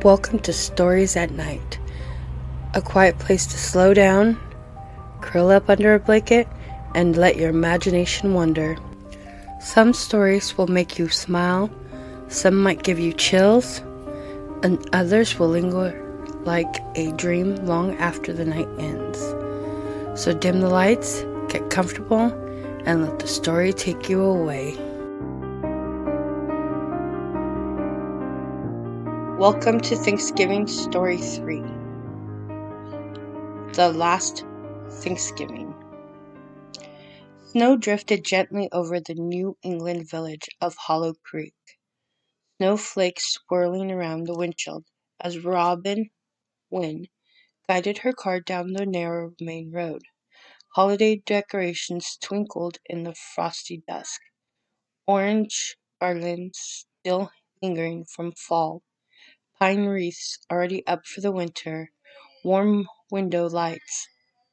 Welcome to Stories at Night, a quiet place to slow down, curl up under a blanket, and let your imagination wander. Some stories will make you smile, some might give you chills, and others will linger like a dream long after the night ends. So dim the lights, get comfortable, and let the story take you away. Welcome to Thanksgiving Story 3. The Last Thanksgiving. Snow drifted gently over the New England village of Hollow Creek, snowflakes swirling around the windshield as Robin Wynne guided her car down the narrow main road. Holiday decorations twinkled in the frosty dusk, orange garlands still lingering from fall, pine wreaths already up for the winter, warm window lights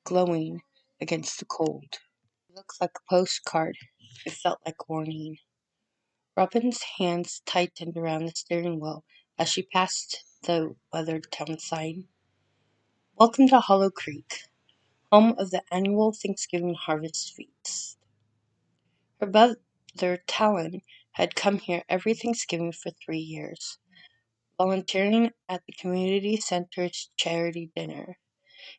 glowing against the cold. It looked like a postcard. It felt like warning. Robin's hands tightened around the steering wheel as she passed the weathered town sign. Welcome to Hollow Creek, home of the annual Thanksgiving harvest feast. Her brother Talon had come here every Thanksgiving for 3 years, volunteering at the community center's charity dinner.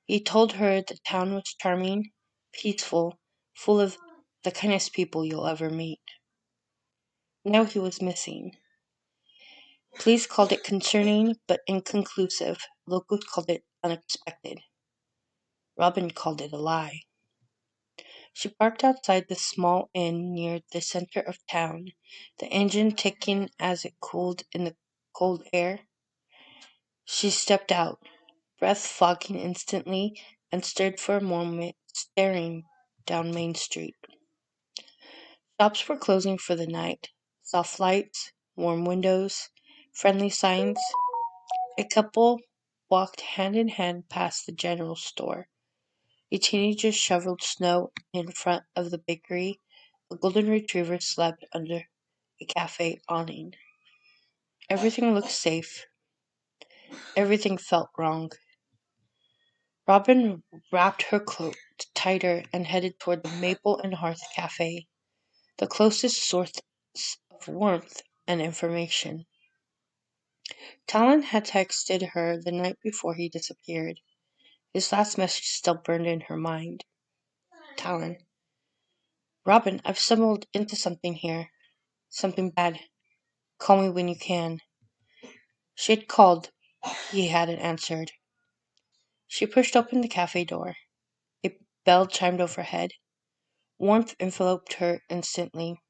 He told her the town was charming, peaceful, full of the kindest people you'll ever meet. Now he was missing. Police called it concerning but inconclusive. Locals called it unexpected. Robin called it a lie. She parked outside the small inn near the center of town, the engine ticking as it cooled in the cold air. She stepped out, breath fogging instantly, and stood for a moment staring down Main Street. Shops were closing for the night. Soft lights, warm windows, friendly signs. A couple walked hand in hand past the general store. A teenager shoveled snow in front of the bakery. A golden retriever slept under a cafe awning. Everything looked safe. Everything felt wrong. Robin wrapped her cloak tighter and headed toward the Maple and Hearth Cafe, the closest source of warmth and information. Talon had texted her the night before he disappeared. His last message still burned in her mind. Talon. Robin, I've stumbled into something here. Something bad. Call me when you can. She had called. He hadn't answered. She pushed open the cafe door. A bell chimed overhead. Warmth enveloped her instantly.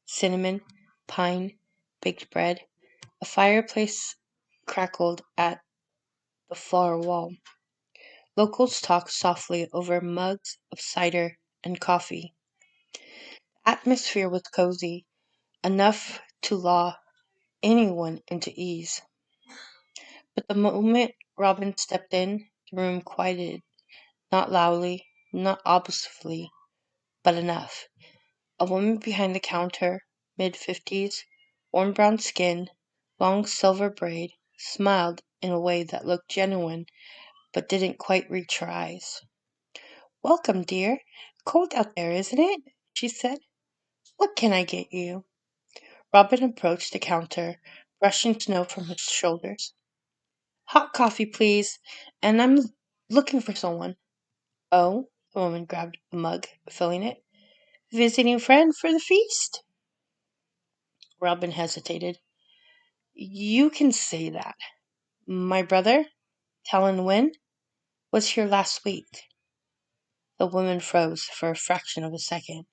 Cinnamon, pine, baked bread. A fireplace crackled at the far wall. Locals talked softly over mugs of cider and coffee. The atmosphere was cozy, enough to lull anyone into ease. But the moment Robin stepped in, the room quieted, not loudly, not obsessively, but enough. A woman behind the counter, mid-50s, warm brown skin, long silver braid, smiled in a way that looked genuine but didn't quite reach her eyes. Welcome, dear. Cold out there, isn't it? She said. What can I get you? Robin approached the counter, brushing snow from his shoulders. Hot coffee, please, and I'm looking for someone. Oh, the woman grabbed a mug, filling it. Visiting friend for the feast? Robin hesitated. You can say that. My brother, Talon Wynne, was here last week. The woman froze for a fraction of a second.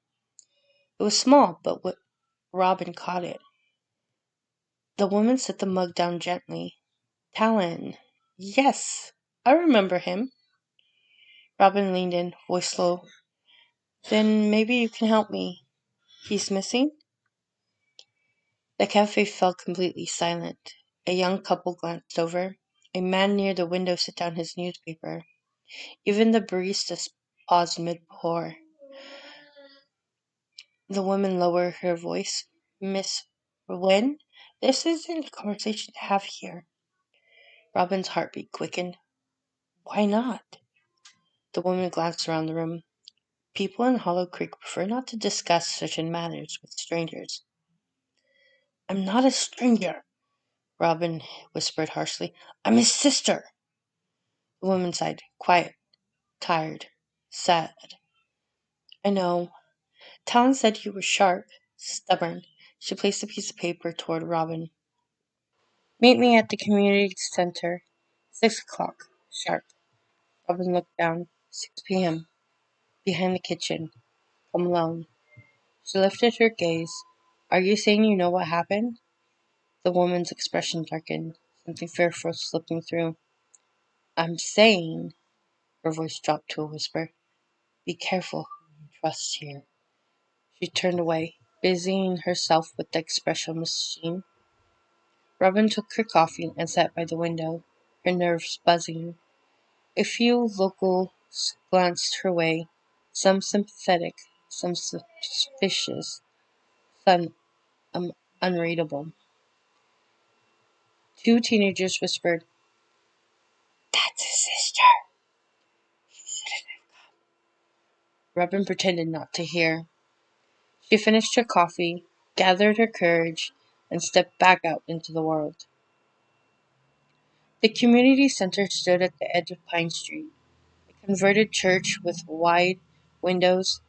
It was small, but Robin caught it. The woman set the mug down gently. Talon. Yes, I remember him. Robin leaned in, voice low. Then maybe you can help me. He's missing? The cafe fell completely silent. A young couple glanced over. A man near the window set down his newspaper. Even the barista paused mid-pour. The woman lowered her voice. Miss Wynne, this isn't a conversation to have here. Robin's heartbeat quickened. Why not? The woman glanced around the room. People in Hollow Creek prefer not to discuss certain matters with strangers. I'm not a stranger, Robin whispered harshly. I'm his sister. The woman sighed, quiet, tired, sad. I know. Talon said you were sharp, stubborn. She placed a piece of paper toward Robin. Meet me at the community center. 6 o'clock, sharp. Robin looked down. 6 p.m. Behind the kitchen. Come alone. She lifted her gaze. Are you saying you know what happened? The woman's expression darkened, something fearful slipping through. I'm saying, her voice dropped to a whisper, be careful who you trust here. She turned away, busying herself with the expression machine. Robin took her coffee and sat by the window, her nerves buzzing. A few locals glanced her way, some sympathetic, some suspicious, some unreadable. Two teenagers whispered, That's his sister. Robin pretended not to hear. She finished her coffee, gathered her courage, and stepped back out into the world. The community center stood at the edge of Pine Street, a converted church with wide windows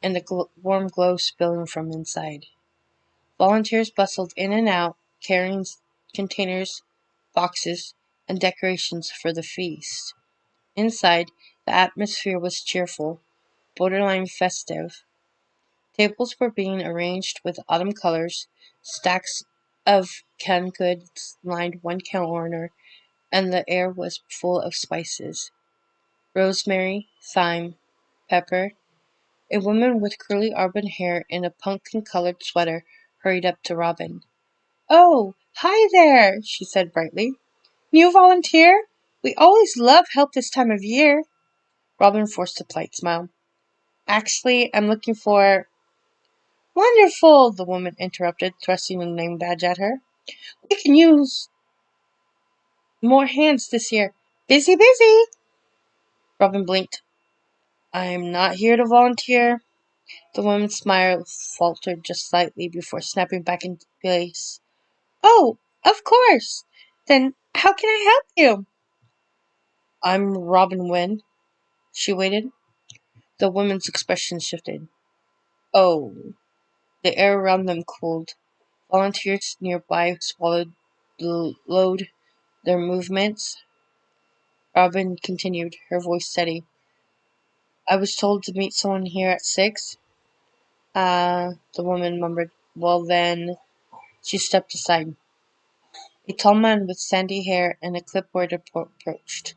and the warm glow spilling from inside. Volunteers bustled in and out, carrying containers, boxes, and decorations for the feast. Inside, the atmosphere was cheerful, borderline festive. Tables were being arranged with autumn colors, stacks of canned goods lined one corner, and the air was full of spices. Rosemary, thyme, pepper. A woman with curly auburn hair in a pumpkin-colored sweater hurried up to Robin. Oh, hi there, she said brightly. New volunteer? We always love help this time of year. Robin forced a polite smile. Actually, I'm looking for... Wonderful, the woman interrupted, thrusting a name badge at her. We can use more hands this year. Busy, busy. Robin blinked. I'm not here to volunteer. The woman's smile faltered just slightly before snapping back into place. Oh, of course. Then how can I help you? I'm Robin Wynn. She waited. The woman's expression shifted. Oh. The air around them cooled. Volunteers nearby swallowed load their movements. Robin continued, her voice steady. I was told to meet someone here at 6. The woman murmured. Well then, she stepped aside. A tall man with sandy hair and a clipboard approached,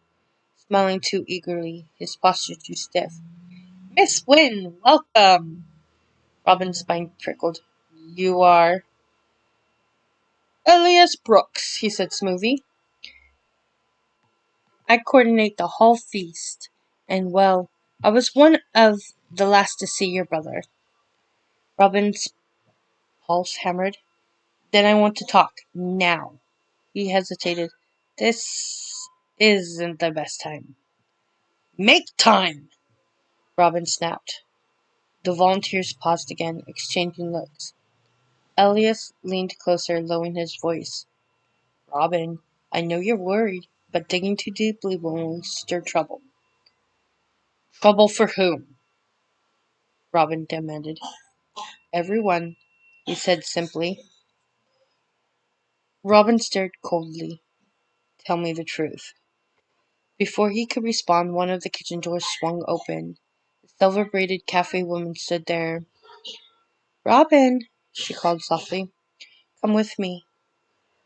smiling too eagerly, his posture too stiff. Miss Wynn, welcome! Robin's spine prickled. You are... Elias Brooks, he said smoothly. I coordinate the hall feast, and well, I was one of the last to see your brother. Robin's pulse hammered. Then I want to talk, now. He hesitated. This isn't the best time. Make time! Robin snapped. The volunteers paused again, exchanging looks. Elias leaned closer, lowering his voice. Robin, I know you're worried, but digging too deeply will only stir trouble. Trouble for whom? Robin demanded. Everyone, he said simply. Robin stared coldly. Tell me the truth. Before he could respond, one of the kitchen doors swung open. The silver-braided cafe woman stood there. Robin, she called softly. Come with me.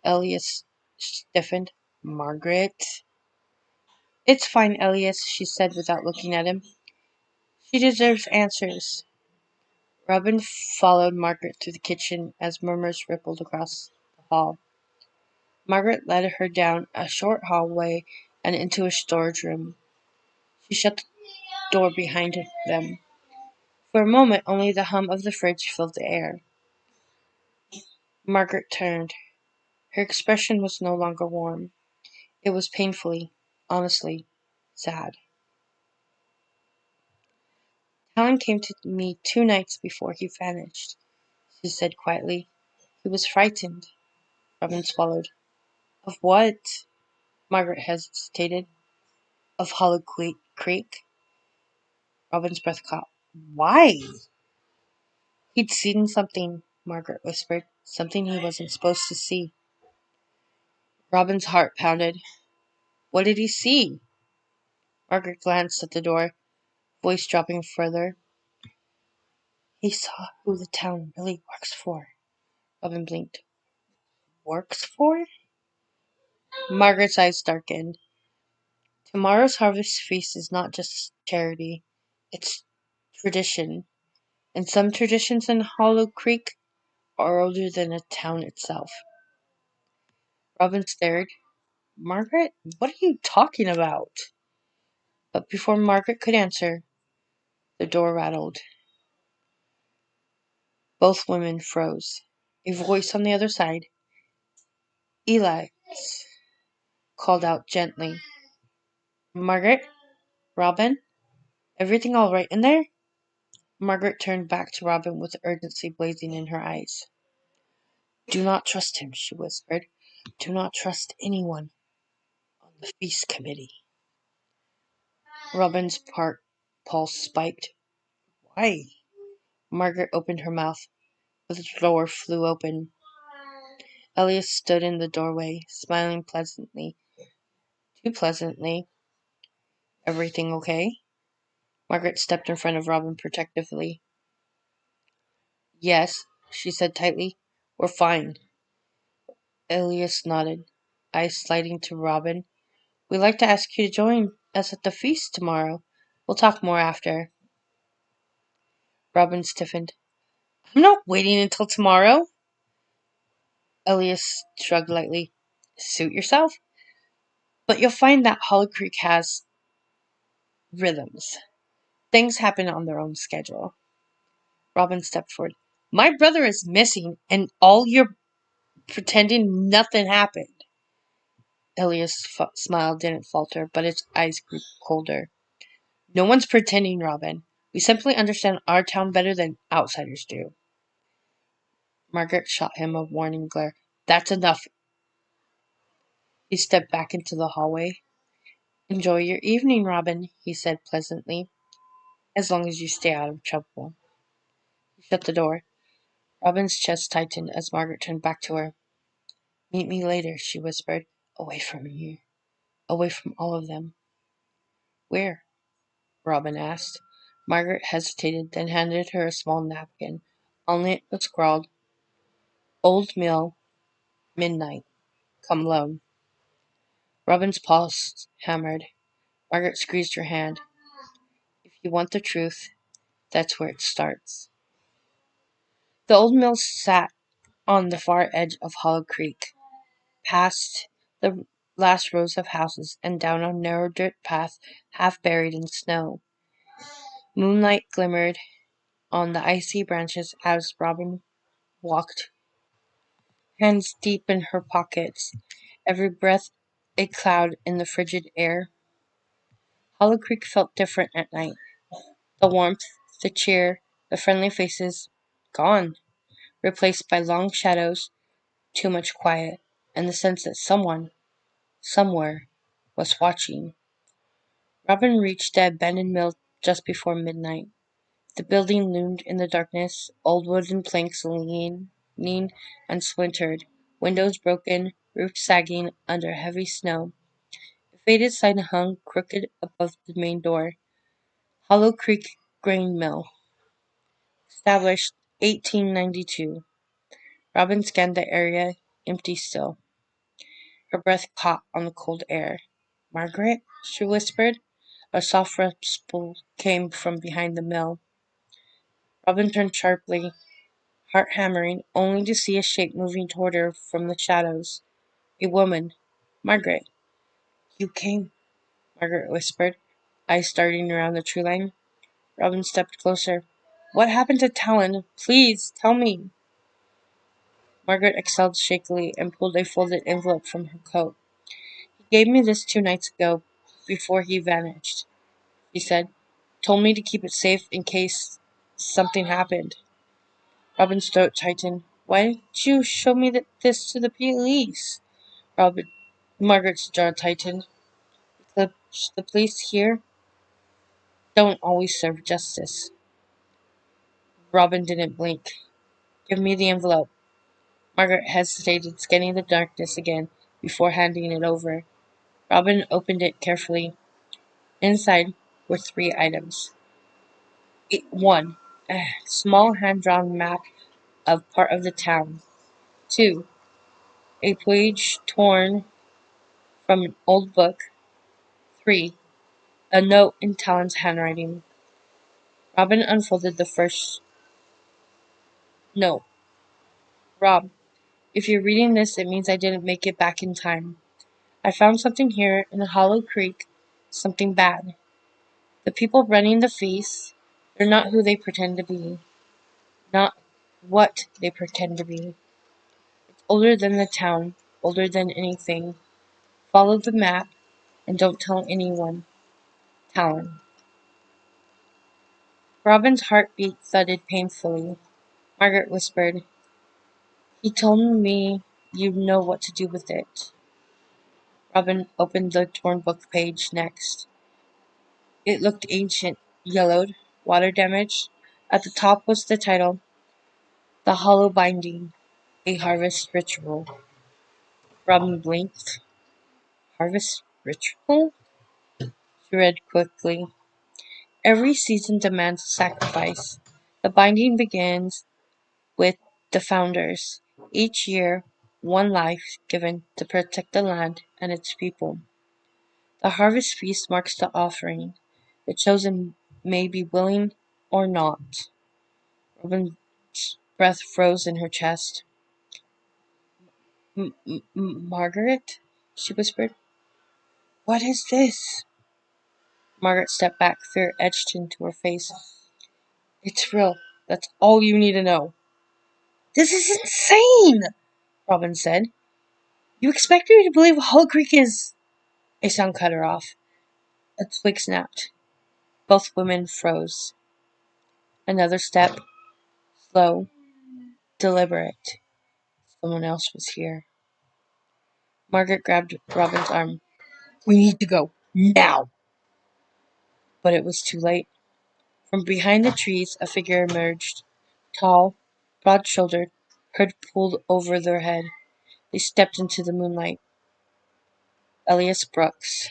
Elias stiffened. Margaret? It's fine, Elias, she said without looking at him. She deserves answers. Robin followed Margaret through the kitchen as murmurs rippled across the hall. Margaret led her down a short hallway and into a storage room. She shut the door behind them. For a moment, only the hum of the fridge filled the air. Margaret turned. Her expression was no longer warm. It was painfully, honestly, sad. Talon came to me 2 nights before he vanished, she said quietly. He was frightened. Robin swallowed. Of what? Margaret hesitated. Of Hollow Creek. Robin's breath caught. Why? He'd seen something, Margaret whispered. Something he wasn't supposed to see. Robin's heart pounded. What did he see? Margaret glanced at the door, voice dropping further. He saw who the town really works for. Robin blinked. Works for? Margaret's eyes darkened. Tomorrow's harvest feast is not just charity, it's tradition. And some traditions in Hollow Creek are older than the town itself. Robin stared. Margaret, what are you talking about? But before Margaret could answer, the door rattled. Both women froze. A voice on the other side, Eli's, called out gently. Margaret? Robin? Everything all right in there? Margaret turned back to Robin with urgency blazing in her eyes. Do not trust him, she whispered. Do not trust anyone on the feast committee. Robin's pulse spiked. Why? Margaret opened her mouth, but the door flew open. Elias stood in the doorway, smiling pleasantly. Too pleasantly. Everything okay? Margaret stepped in front of Robin protectively. Yes, she said tightly. We're fine. Elias nodded, eyes sliding to Robin. We'd like to ask you to join us at the feast tomorrow. We'll talk more after. Robin stiffened. I'm not waiting until tomorrow. Elias shrugged lightly. Suit yourself? But you'll find that Hollow Creek has rhythms. Things happen on their own schedule. Robin stepped forward. My brother is missing, and all you're pretending nothing happened. Elias' smile didn't falter, but his eyes grew colder. No one's pretending, Robin. We simply understand our town better than outsiders do. Margaret shot him a warning glare. That's enough. He stepped back into the hallway. Enjoy your evening, Robin, he said pleasantly, as long as you stay out of trouble. He shut the door. Robin's chest tightened as Margaret turned back to her. Meet me later, she whispered. Away from you. Away from all of them. Where? Robin asked. Margaret hesitated, then handed her a small napkin. On it was scrawled, Old Mill, midnight. Come alone. Robin's pulse hammered. Margaret squeezed her hand. If you want the truth, that's where it starts. The old mill sat on the far edge of Hollow Creek, past the last rows of houses and down a narrow dirt path half buried in snow. Moonlight glimmered on the icy branches as Robin walked, hands deep in her pockets, every breath a cloud in the frigid air. Hollow Creek felt different at night. The warmth, the cheer, the friendly faces, gone, replaced by long shadows, too much quiet, and the sense that someone, somewhere, was watching. Robin reached the abandoned mill just before midnight. The building loomed in the darkness, old wooden planks leaning and splintered, windows broken, roof sagging under heavy snow. A faded sign hung crooked above the main door. Hollow Creek Grain Mill. Established 1892. Robin scanned the area, empty still. Her breath caught on the cold air. Margaret? She whispered. A soft rustle came from behind the mill. Robin turned sharply, heart hammering, only to see a shape moving toward her from the shadows. A woman. Margaret. You came, Margaret whispered, eyes starting around the tree line. Robin stepped closer. What happened to Talon? Please, tell me. Margaret exhaled shakily and pulled a folded envelope from her coat. Gave me this 2 nights ago, before he vanished, he said. Told me to keep it safe in case something happened. Robin's throat tightened. Why didn't you show me this to the police? Robin, Margaret's jaw tightened. The police here don't always serve justice. Robin didn't blink. Give me the envelope. Margaret hesitated, scanning the darkness again before handing it over. Robin opened it carefully. Inside were 3 items. 1. A small hand-drawn map of part of the town. 2. A page torn from an old book. 3. A note in Talon's handwriting. Robin unfolded the first note. Rob, if you're reading this, it means I didn't make it back in time. I found something here in the Hollow Creek, something bad. The people running the feast, they're not who they pretend to be. Not what they pretend to be. It's older than the town, older than anything. Follow the map, and don't tell anyone. Talon. Robin's heartbeat thudded painfully. Margaret whispered, He told me you'd know what to do with it. Robin opened the torn book page next. It looked ancient, yellowed, water damaged. At the top was the title, The Hollow Binding, a Harvest Ritual. Robin blinked. Harvest Ritual? She read quickly. Every season demands a sacrifice. The binding begins with the founders. Each year, one life given to protect the land and its people. The harvest feast marks the offering. The chosen may be willing or not. Robin's breath froze in her chest. Margaret? She whispered. What is this? Margaret stepped back, fear etched into her face. It's real. That's all you need to know. This is insane, Robin said. You expect me to believe Hull Creek is... A sound cut her off. A twig snapped. Both women froze. Another step. Slow. Deliberate. Someone else was here. Margaret grabbed Robin's arm. We need to go. Now! But it was too late. From behind the trees, a figure emerged. Tall, broad-shouldered, hood pulled over their head. They stepped into the moonlight. Elias Brooks.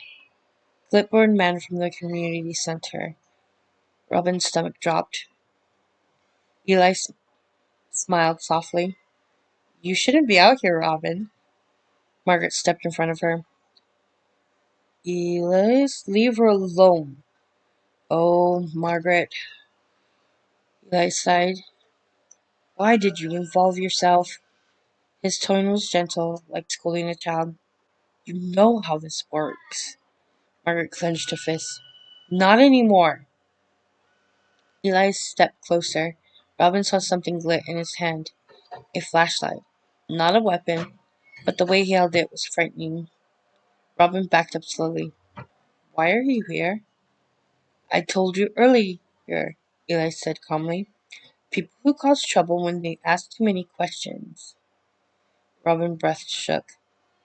Clipboard man from the community center. Robin's stomach dropped. Eli smiled softly. You shouldn't be out here, Robin. Margaret stepped in front of her. Elias, leave her alone. Oh, Margaret. Eli sighed. Why did you involve yourself? His tone was gentle, like scolding a child. You know how this works. Margaret clenched her fist. Not anymore. Eli stepped closer. Robin saw something glit in his hand. A flashlight. Not a weapon, but the way he held it was frightening. Robin backed up slowly. Why are you here? I told you earlier, Eli said calmly. People who cause trouble when they ask too many questions. Robin's breath shook.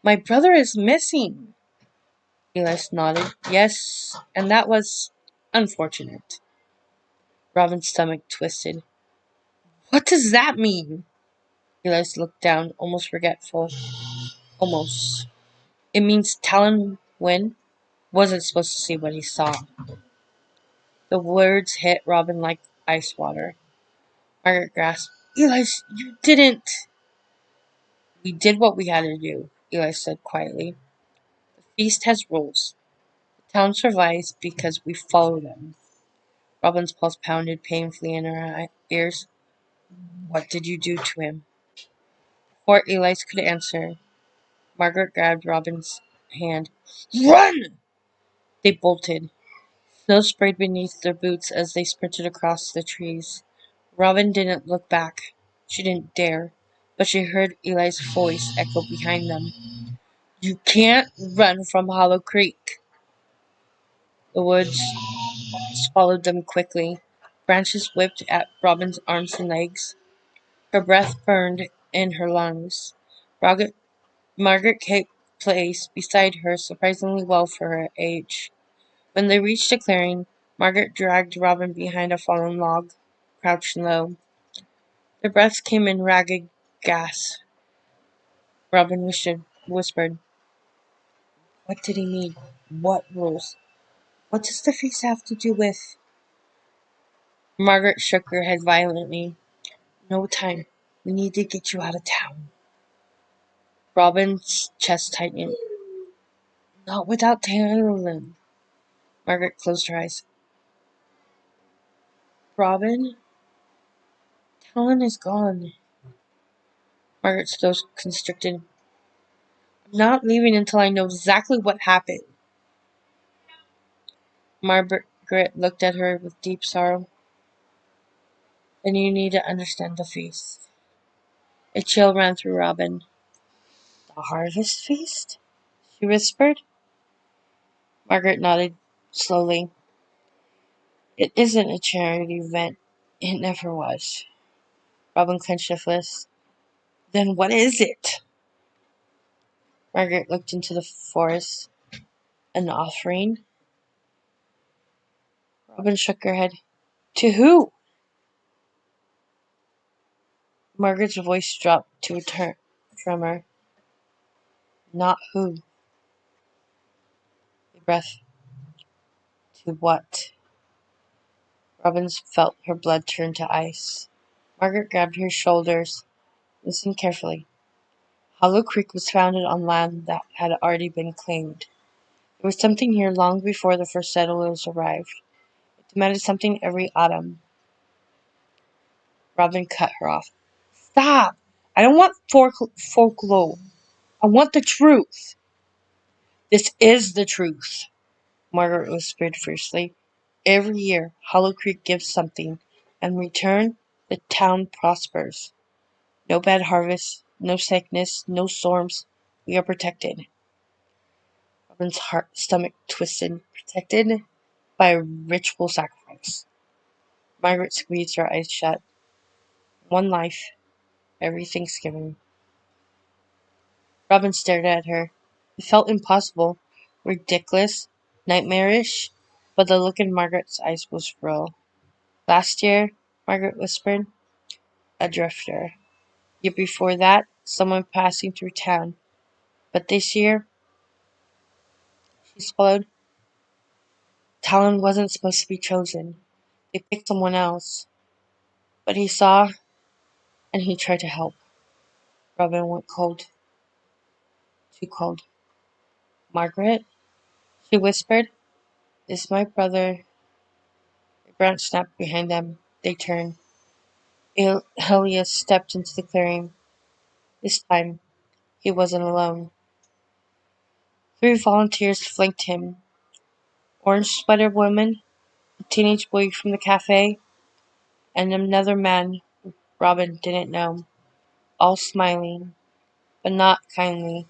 My brother is missing. Eli nodded. Yes, and that was unfortunate. Robin's stomach twisted. What does that mean? Eli looked down, almost forgetful. Almost. It means Talon Wynn wasn't supposed to see what he saw. The words hit Robin like ice water. Margaret gasped. Eli, you didn't. We did what we had to do, Eli said quietly. The feast has rules. The town survives because we follow them. Robin's pulse pounded painfully in her ears. What did you do to him? Before Eli could answer, Margaret grabbed Robin's hand. Run! They bolted. Snow sprayed beneath their boots as they sprinted across the trees. Robin didn't look back. She didn't dare. But she heard Eli's voice echo behind them. You can't run from Hollow Creek. The woods swallowed them quickly. Branches whipped at Robin's arms and legs. Her breath burned in her lungs. Margaret kept place beside her surprisingly well for her age. When they reached a clearing, Margaret dragged Robin behind a fallen log, crouching low. Their breaths came in ragged gasps. Robin whispered, "What did he mean? What rules? What does the face have to do with—" Margaret shook her head violently. "No time. We need to get you out of town." Robin's chest tightened. "Not without Talon." Margaret closed her eyes. "Robin, Talon is gone." Margaret's throat constricted. "I'm not leaving until I know exactly what happened." Margaret looked at her with deep sorrow. "Then you need to understand the feast." A chill ran through Robin. "The harvest feast?" she whispered. Margaret nodded slowly. "It isn't a charity event. It never was." Robin clenched her fist. "Then what is it?" Margaret looked into the forest. "An offering?" Robin shook her head. "To who?" Margaret's voice dropped to a tremor. "Not who." A breath. "To what?" Robin felt her blood turn to ice. Margaret grabbed her shoulders. "Listen carefully. Hollow Creek was founded on land that had already been claimed. There was something here long before the first settlers arrived. It demanded something every autumn." Robin cut her off. "Stop! I don't want folklore. I want the truth." "This is the truth," Margaret whispered fiercely. "Every year, Hollow Creek gives something. In return, the town prospers. No bad harvest, no sickness, no storms. We are protected." Robin's stomach twisted. Protected by a ritual sacrifice. Margaret squeezed her eyes shut. "One life, every Thanksgiving." Robin stared at her. It felt impossible, ridiculous, nightmarish, but the look in Margaret's eyes was real. "Last year," Margaret whispered, "a drifter. Year before that, someone passing through town. But this year," she swallowed, "Talon wasn't supposed to be chosen. They picked someone else. But he saw, and he tried to help." Robin went cold. Too cold. "Margaret," she whispered, "is my brother—" A branch snapped behind them. They turned. Helios stepped into the clearing. This time, he wasn't alone. 3 volunteers flanked him. Orange-sweater woman, a teenage boy from the cafe, and another man Robin didn't know. All smiling, but not kindly.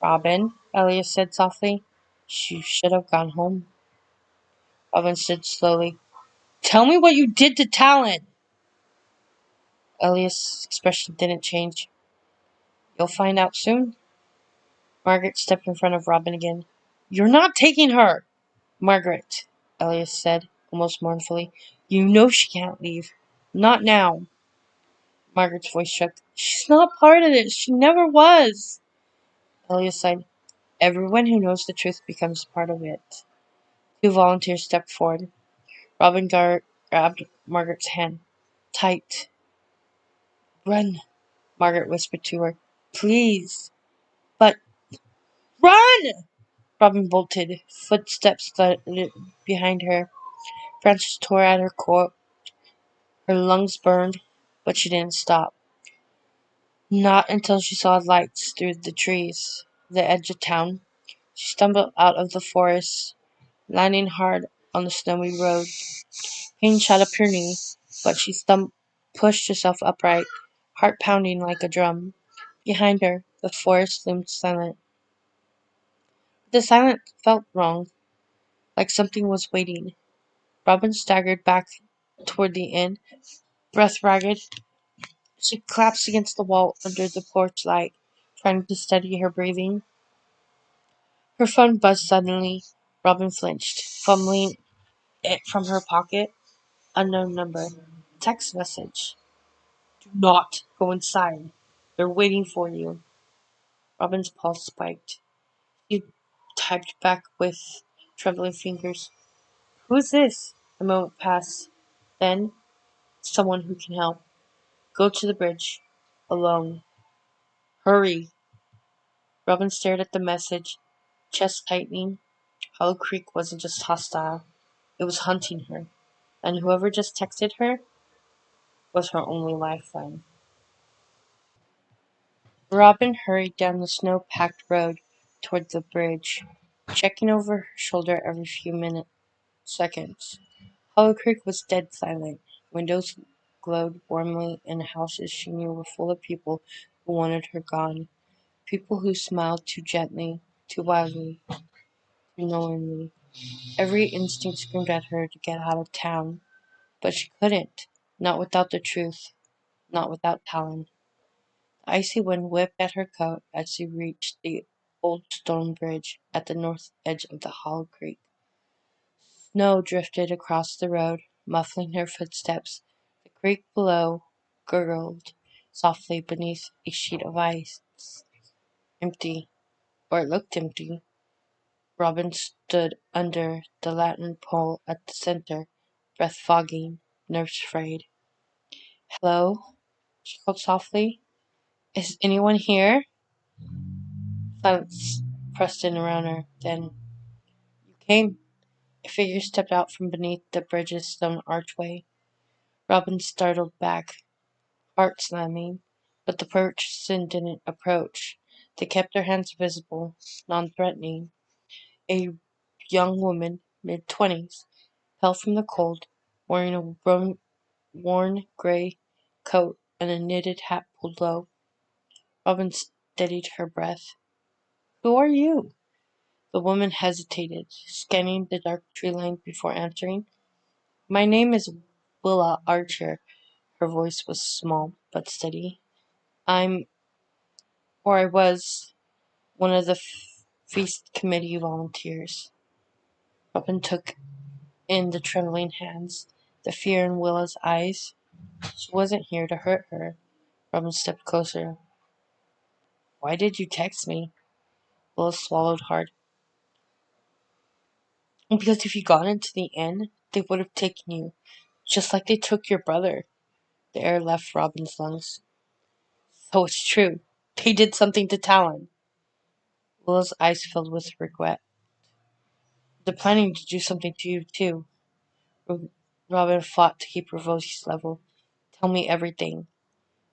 "Robin," Elias said softly, "you should have gone home." Robin stood slowly. "Tell me what you did to Talon." Elias' expression didn't change. "You'll find out soon." Margaret stepped in front of Robin again. "You're not taking her!" "Margaret," Elias said, almost mournfully, "you know she can't leave. Not now." Margaret's voice shook. "She's not part of this. She never was." Elias sighed. "Everyone who knows the truth becomes part of it." 2 volunteers stepped forward. Robin grabbed Margaret's hand. Tight. "Run," Margaret whispered to her. "Please." "But—" "Run!" Robin bolted. Footsteps thudded behind her. Branches tore at her coat. Her lungs burned, but she didn't stop. Not until she saw lights through the trees. The edge of town. She stumbled out of the forest, landing hard on the snowy road. Pain shot up her knee, but she pushed herself upright, heart pounding like a drum. Behind her, the forest loomed silent. The silence felt wrong, like something was waiting. Robin staggered back toward the inn, breath ragged. She collapsed against the wall under the porch light, trying to steady her breathing. Her phone buzzed suddenly. Robin flinched, fumbling it from her pocket. Unknown number. Text message. Do not go inside. They're waiting for you. Robin's pulse spiked. He typed back with trembling fingers. Who is this? A moment passed. Then, someone who can help. Go to the bridge. Alone. Hurry. Robin stared at the message, chest tightening. Hollow Creek wasn't just hostile, it was hunting her. And whoever just texted her was her only lifeline. Robin hurried down the snow-packed road toward the bridge, checking over her shoulder every few seconds. Hollow Creek was dead silent. Windows glowed warmly in houses she knew were full of people who wanted her gone. People who smiled too gently, too wildly, too knowingly. Every instinct screamed at her to get out of town, but she couldn't. Not without the truth, not without Talon. The icy wind whipped at her coat as she reached the old stone bridge at the north edge of the Hollow Creek. Snow drifted across the road, muffling her footsteps. The creek below gurgled softly beneath a sheet of ice. Empty, or it looked empty. Robin stood under the lantern pole at the center, breath fogging, nerves frayed. "Hello?" she called softly. "Is anyone here?" Silence pressed in around her. Then, "You came." A figure stepped out from beneath the bridge's stone archway. Robin startled back, heart slamming, but the person didn't approach. They kept their hands visible, non-threatening. A young woman, mid-twenties, pale from the cold, wearing a worn gray coat and a knitted hat pulled low. Robin steadied her breath. "Who are you?" The woman hesitated, scanning the dark tree line before answering. "My name is Willa Archer." Her voice was small but steady. "I'm, or I was, one of the feast committee volunteers." Robin took in the trembling hands, the fear in Willa's eyes. She wasn't here to hurt her. Robin stepped closer. "Why did you text me?" Willa swallowed hard. "Because if you got into the inn, they would have taken you, just like they took your brother." The air left Robin's lungs. "So it's true. They did something to Talon." Willa's eyes filled with regret. "They're planning to do something to you, too." Robin fought to keep her voice level. "Tell me everything."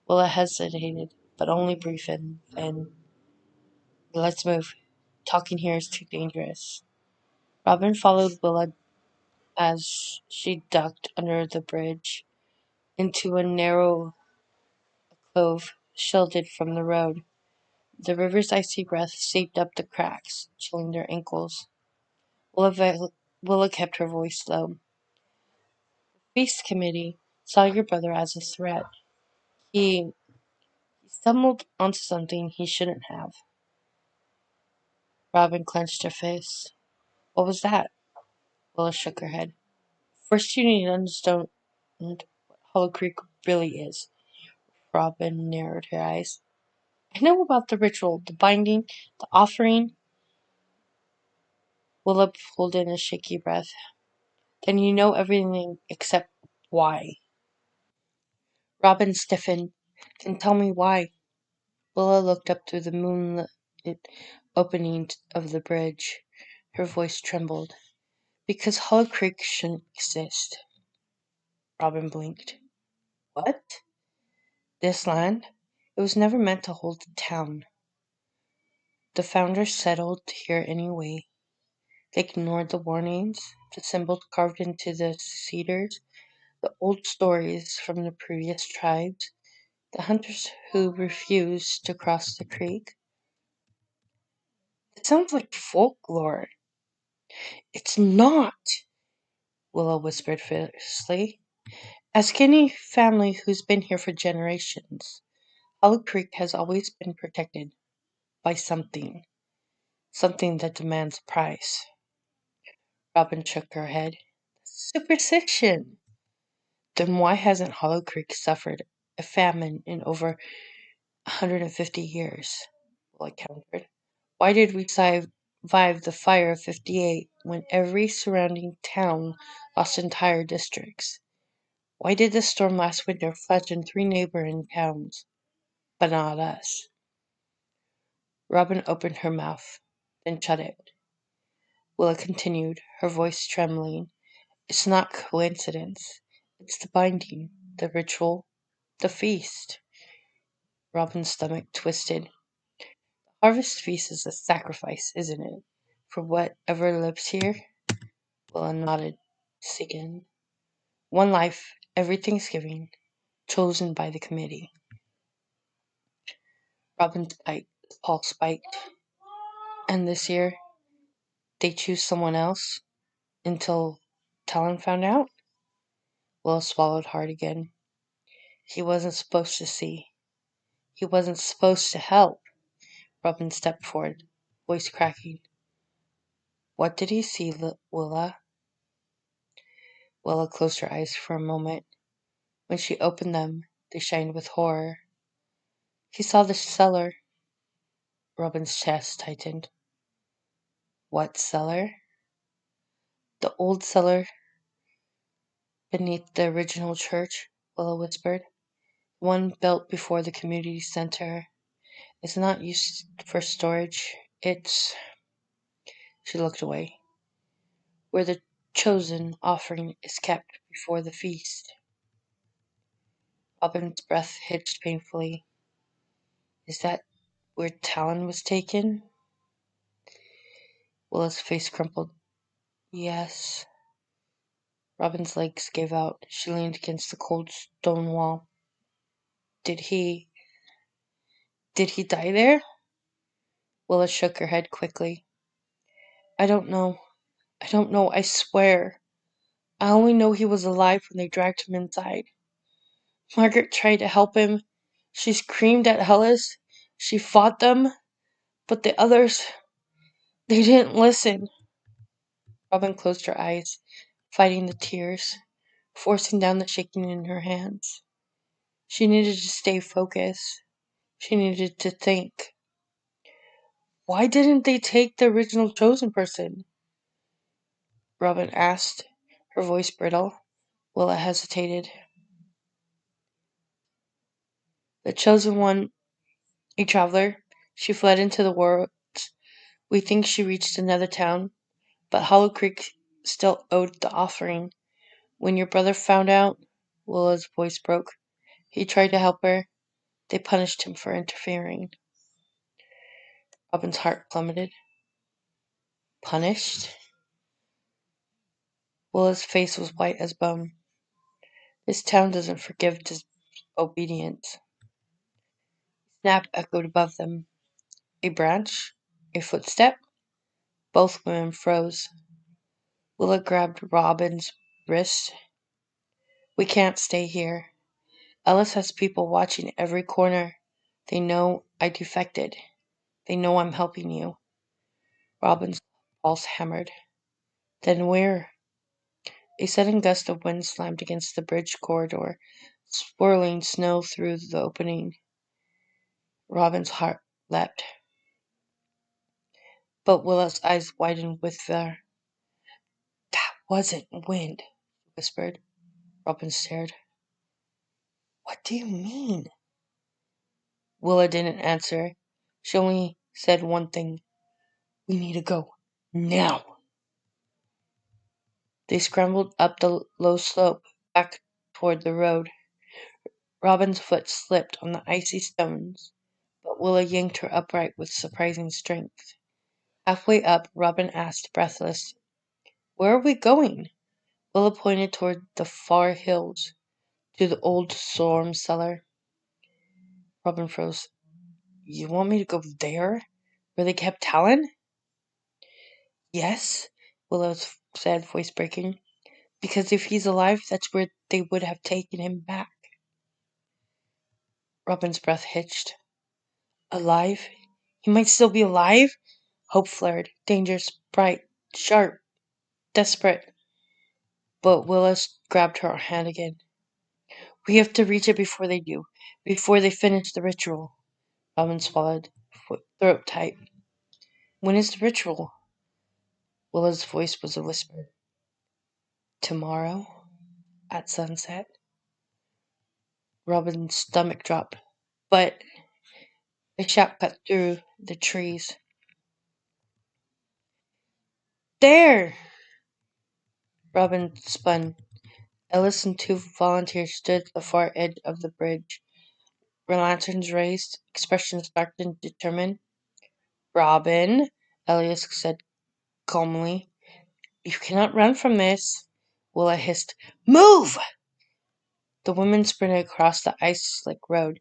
Willa hesitated, but only briefly, and "Let's move. Talking here is too dangerous." Robin followed Willa as she ducked under the bridge into a narrow cove shielded from the road. The river's icy breath seeped up the cracks, chilling their ankles. Willa kept her voice low. "The feast committee saw your brother as a threat. He stumbled onto something he shouldn't have." Robin clenched her fists. "What was that?" Willa shook her head. "First you need to understand what Hollow Creek really is." Robin narrowed her eyes. "I know about the ritual, the binding, the offering." Willa pulled in a shaky breath. "Then you know everything except why." Robin stiffened. "Then tell me why." Willa looked up through the moonlit opening of the bridge. Her voice trembled. "Because Hollow Creek shouldn't exist." Robin blinked. "What?" "This land? It was never meant to hold a town. The founders settled here anyway. They ignored the warnings, the symbols carved into the cedars, the old stories from the previous tribes, the hunters who refused to cross the creek. It sounds like folklore. It's not, Willow whispered fiercely. Ask any family who's been here for generations. Hollow Creek has always been protected by something. Something that demands a price. Robin shook her head. Superstition! Then why hasn't Hollow Creek suffered a famine in over 150 years? Well, I countered. Why did we survive the fire of 58 when every surrounding town lost entire districts? Why did the storm last winter flatten 3 neighboring towns, but not us? Robin opened her mouth, then shut it. Willa continued, her voice trembling. It's not coincidence. It's the binding, the ritual, the feast. Robin's stomach twisted. The harvest feast is a sacrifice, isn't it? For whatever lives here? Willa nodded. Again. One life, every Thanksgiving, chosen by the committee. Robin's pulse spiked. And this year, they choose someone else until Talon found out? Will swallowed hard again. He wasn't supposed to see. He wasn't supposed to help. Robin stepped forward, voice cracking. What did he see, Willa? Willa closed her eyes for a moment. When she opened them, they shined with horror. He saw the cellar. Robin's chest tightened. What cellar? The old cellar beneath the original church, Willa whispered. One built before the community center. It's not used for storage. It's... She looked away. Where the chosen offering is kept before the feast. Robin's breath hitched painfully. Is that where Talon was taken? Willa's face crumpled. Yes. Robin's legs gave out. She leaned against the cold stone wall. Did he die there? Willa shook her head quickly. I don't know. I swear. I only know he was alive when they dragged him inside. Margaret tried to help him. She screamed at Hellas. She fought them. But the others, they didn't listen. Robin closed her eyes, fighting the tears, forcing down the shaking in her hands. She needed to stay focused. She needed to think. Why didn't they take the original chosen person? Robin asked, her voice brittle. Willa hesitated. The chosen one, a traveler, she fled into the woods. We think she reached another town, but Hollow Creek still owed the offering. When your brother found out, Willa's voice broke. He tried to help her. They punished him for interfering. Robin's heart plummeted. Punished? Willa's face was white as bone. This town doesn't forgive disobedience. Snap echoed above them. A branch? A footstep? Both women froze. Willa grabbed Robin's wrist. We can't stay here. Ellis has people watching every corner. They know I defected. They know I'm helping you. Robin's pulse hammered. Then where? A sudden gust of wind slammed against the bridge corridor, swirling snow through the opening. Robin's heart leapt. But Willa's eyes widened with fear. That wasn't wind, she whispered. Robin stared. What do you mean? Willa didn't answer. She only said one thing. We need to go. Now. They scrambled up the low slope, back toward the road. Robin's foot slipped on the icy stones, but Willa yanked her upright with surprising strength. Halfway up, Robin asked, breathless, Where are we going? Willa pointed toward the far hills, to the old storm cellar. Robin froze. You want me to go there? Where they kept Talon? Yes, Willow said, voice breaking. Because if he's alive, that's where they would have taken him back. Robin's breath hitched. Alive? He might still be alive? Hope flared, dangerous, bright, sharp, desperate. But Willis grabbed her hand again. We have to reach it before they do, before they finish the ritual. Robin swallowed, throat tight. When is the ritual? Willa's voice was a whisper. Tomorrow, at sunset. Robin's stomach dropped, but a shout cut through the trees. There! Robin spun. Ellis and two volunteers stood at the far edge of the bridge, their lanterns raised, expressions dark and determined. Robin, Elias said calmly, you cannot run from this. Willa hissed, Move! The women sprinted across the ice-slick road,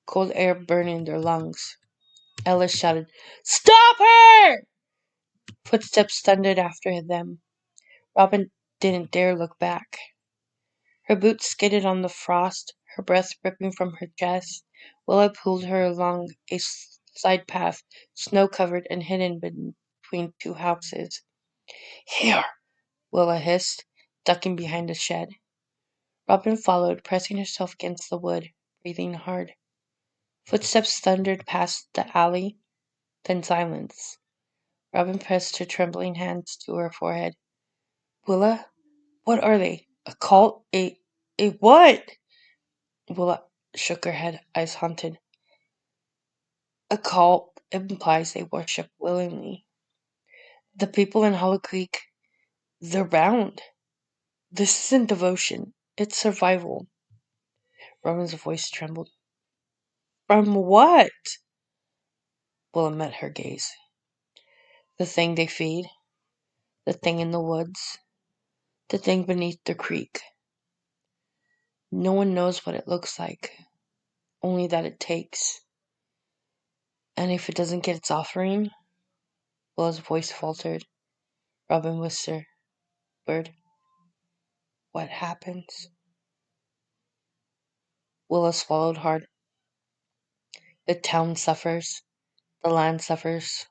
cold air burning their lungs. Ellis shouted, Stop her! Footsteps thundered after them. Robin didn't dare look back. Her boots skidded on the frost, her breath ripping from her chest. Willa pulled her along a side path, snow-covered and hidden between two houses. Here! Willa hissed, ducking behind a shed. Robin followed, pressing herself against the wood, breathing hard. Footsteps thundered past the alley, then silence. Robin pressed her trembling hands to her forehead. Willa, what are they? A cult? A what? Willa shook her head, eyes haunted. A cult implies they worship willingly. The people in Hollow Creek, they're bound. This isn't devotion, it's survival. Robin's voice trembled. From what? Willa met her gaze. The thing they feed, the thing in the woods, the thing beneath the creek. No one knows what it looks like, only that it takes. And if it doesn't get its offering, Willa's voice faltered. Robin whispered, What happens? Willa swallowed hard. The town suffers, the land suffers.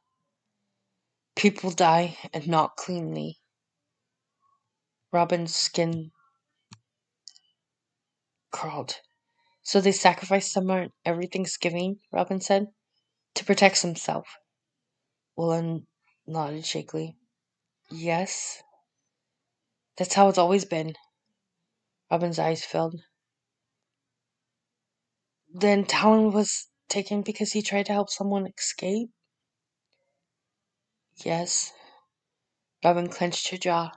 People die, and not cleanly. Robin's skin crawled. So they sacrifice someone at every Thanksgiving, Robin said, to protect himself. Willa nodded shakily. Yes, that's how it's always been. Robin's eyes filled. Then Talon was taken because he tried to help someone escape? Yes. Robin clenched her jaw.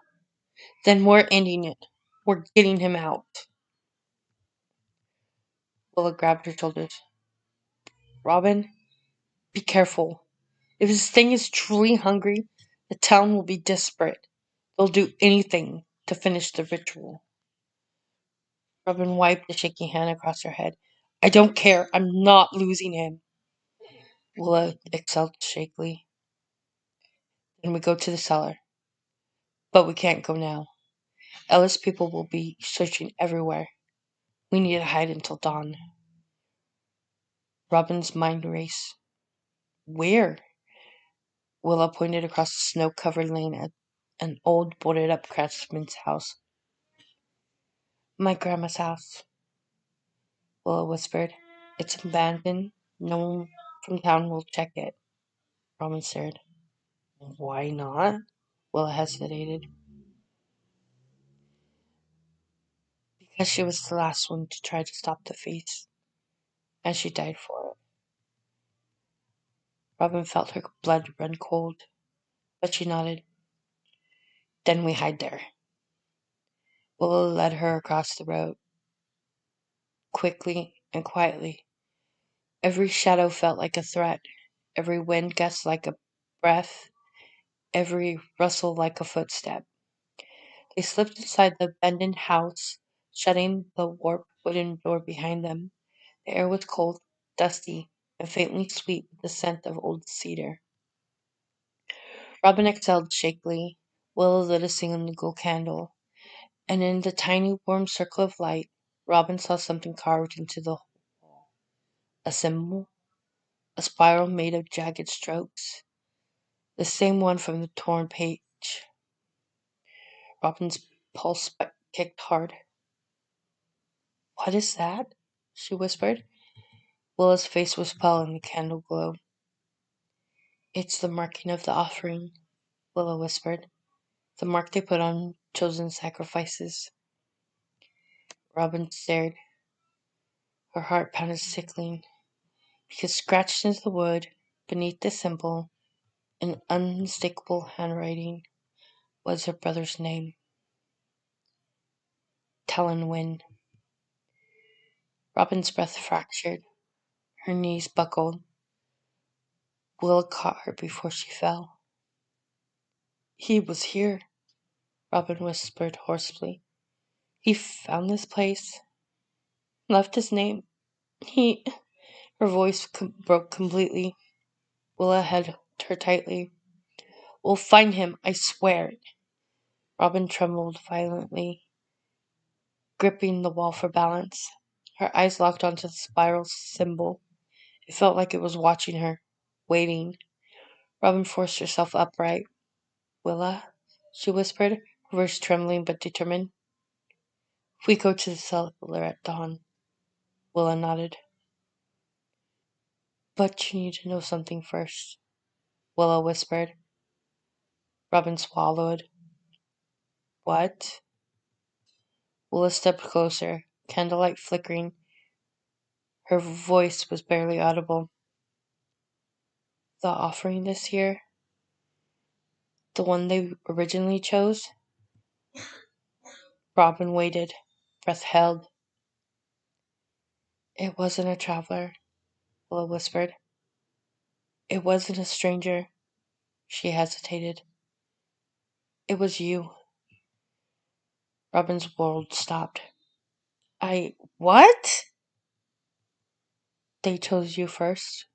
Then we're ending it. We're getting him out. Willa grabbed her shoulders. Robin, be careful. If this thing is truly hungry, the town will be desperate. They'll do anything to finish the ritual. Robin wiped a shaking hand across her head. I don't care. I'm not losing him. Willa exhaled shakily. Then we go to the cellar. But we can't go now. Ellis people will be searching everywhere. We need to hide until dawn. Robin's mind raced. Where? Willa pointed across the snow-covered lane at an old, boarded-up craftsman's house. My grandma's house, Willa whispered. It's abandoned. No one from town will check it. Robin stared. Why not? Willa hesitated. Because she was the last one to try to stop the feast, and she died for it. Robin felt her blood run cold, but she nodded. Then we hide there. Willa led her across the road, quickly and quietly. Every shadow felt like a threat, every wind gust like a breath, every rustle like a footstep. They slipped inside the abandoned house, shutting the warped wooden door behind them. The air was cold, dusty, and faintly sweet with the scent of old cedar. Robin exhaled shakily. Willow lit a single candle, and in the tiny warm circle of light, Robin saw something carved into the wall. A symbol, a spiral made of jagged strokes, the same one from the torn page. Robin's pulse kicked hard. What is that? She whispered. Willow's face was pale in the candle glow. It's the marking of the offering, Willow whispered. The mark they put on chosen sacrifices. Robin stared. Her heart pounded sickly, because scratched into the wood, beneath the symbol, in unmistakable handwriting, was her brother's name. Talon Wynne. Robin's breath fractured. Her knees buckled. Will caught her before she fell. He was here, Robin whispered hoarsely. He found this place, left his name. He. Her voice broke completely. Willa held her tightly. We'll find him, I swear. Robin trembled violently, gripping the wall for balance. Her eyes locked onto the spiral symbol. It felt like it was watching her, waiting. Robin forced herself upright. Willa, she whispered, her voice trembling but determined. We go to the cellar at dawn. Willa nodded. But you need to know something first, Willa whispered. Robin swallowed. What? Willa stepped closer, candlelight flickering. Her voice was barely audible. The offering this year, the one they originally chose? Robin waited, breath held. It wasn't a traveler, Willa whispered. It wasn't a stranger. She hesitated. It was you. Robin's world stopped. What? They chose you first,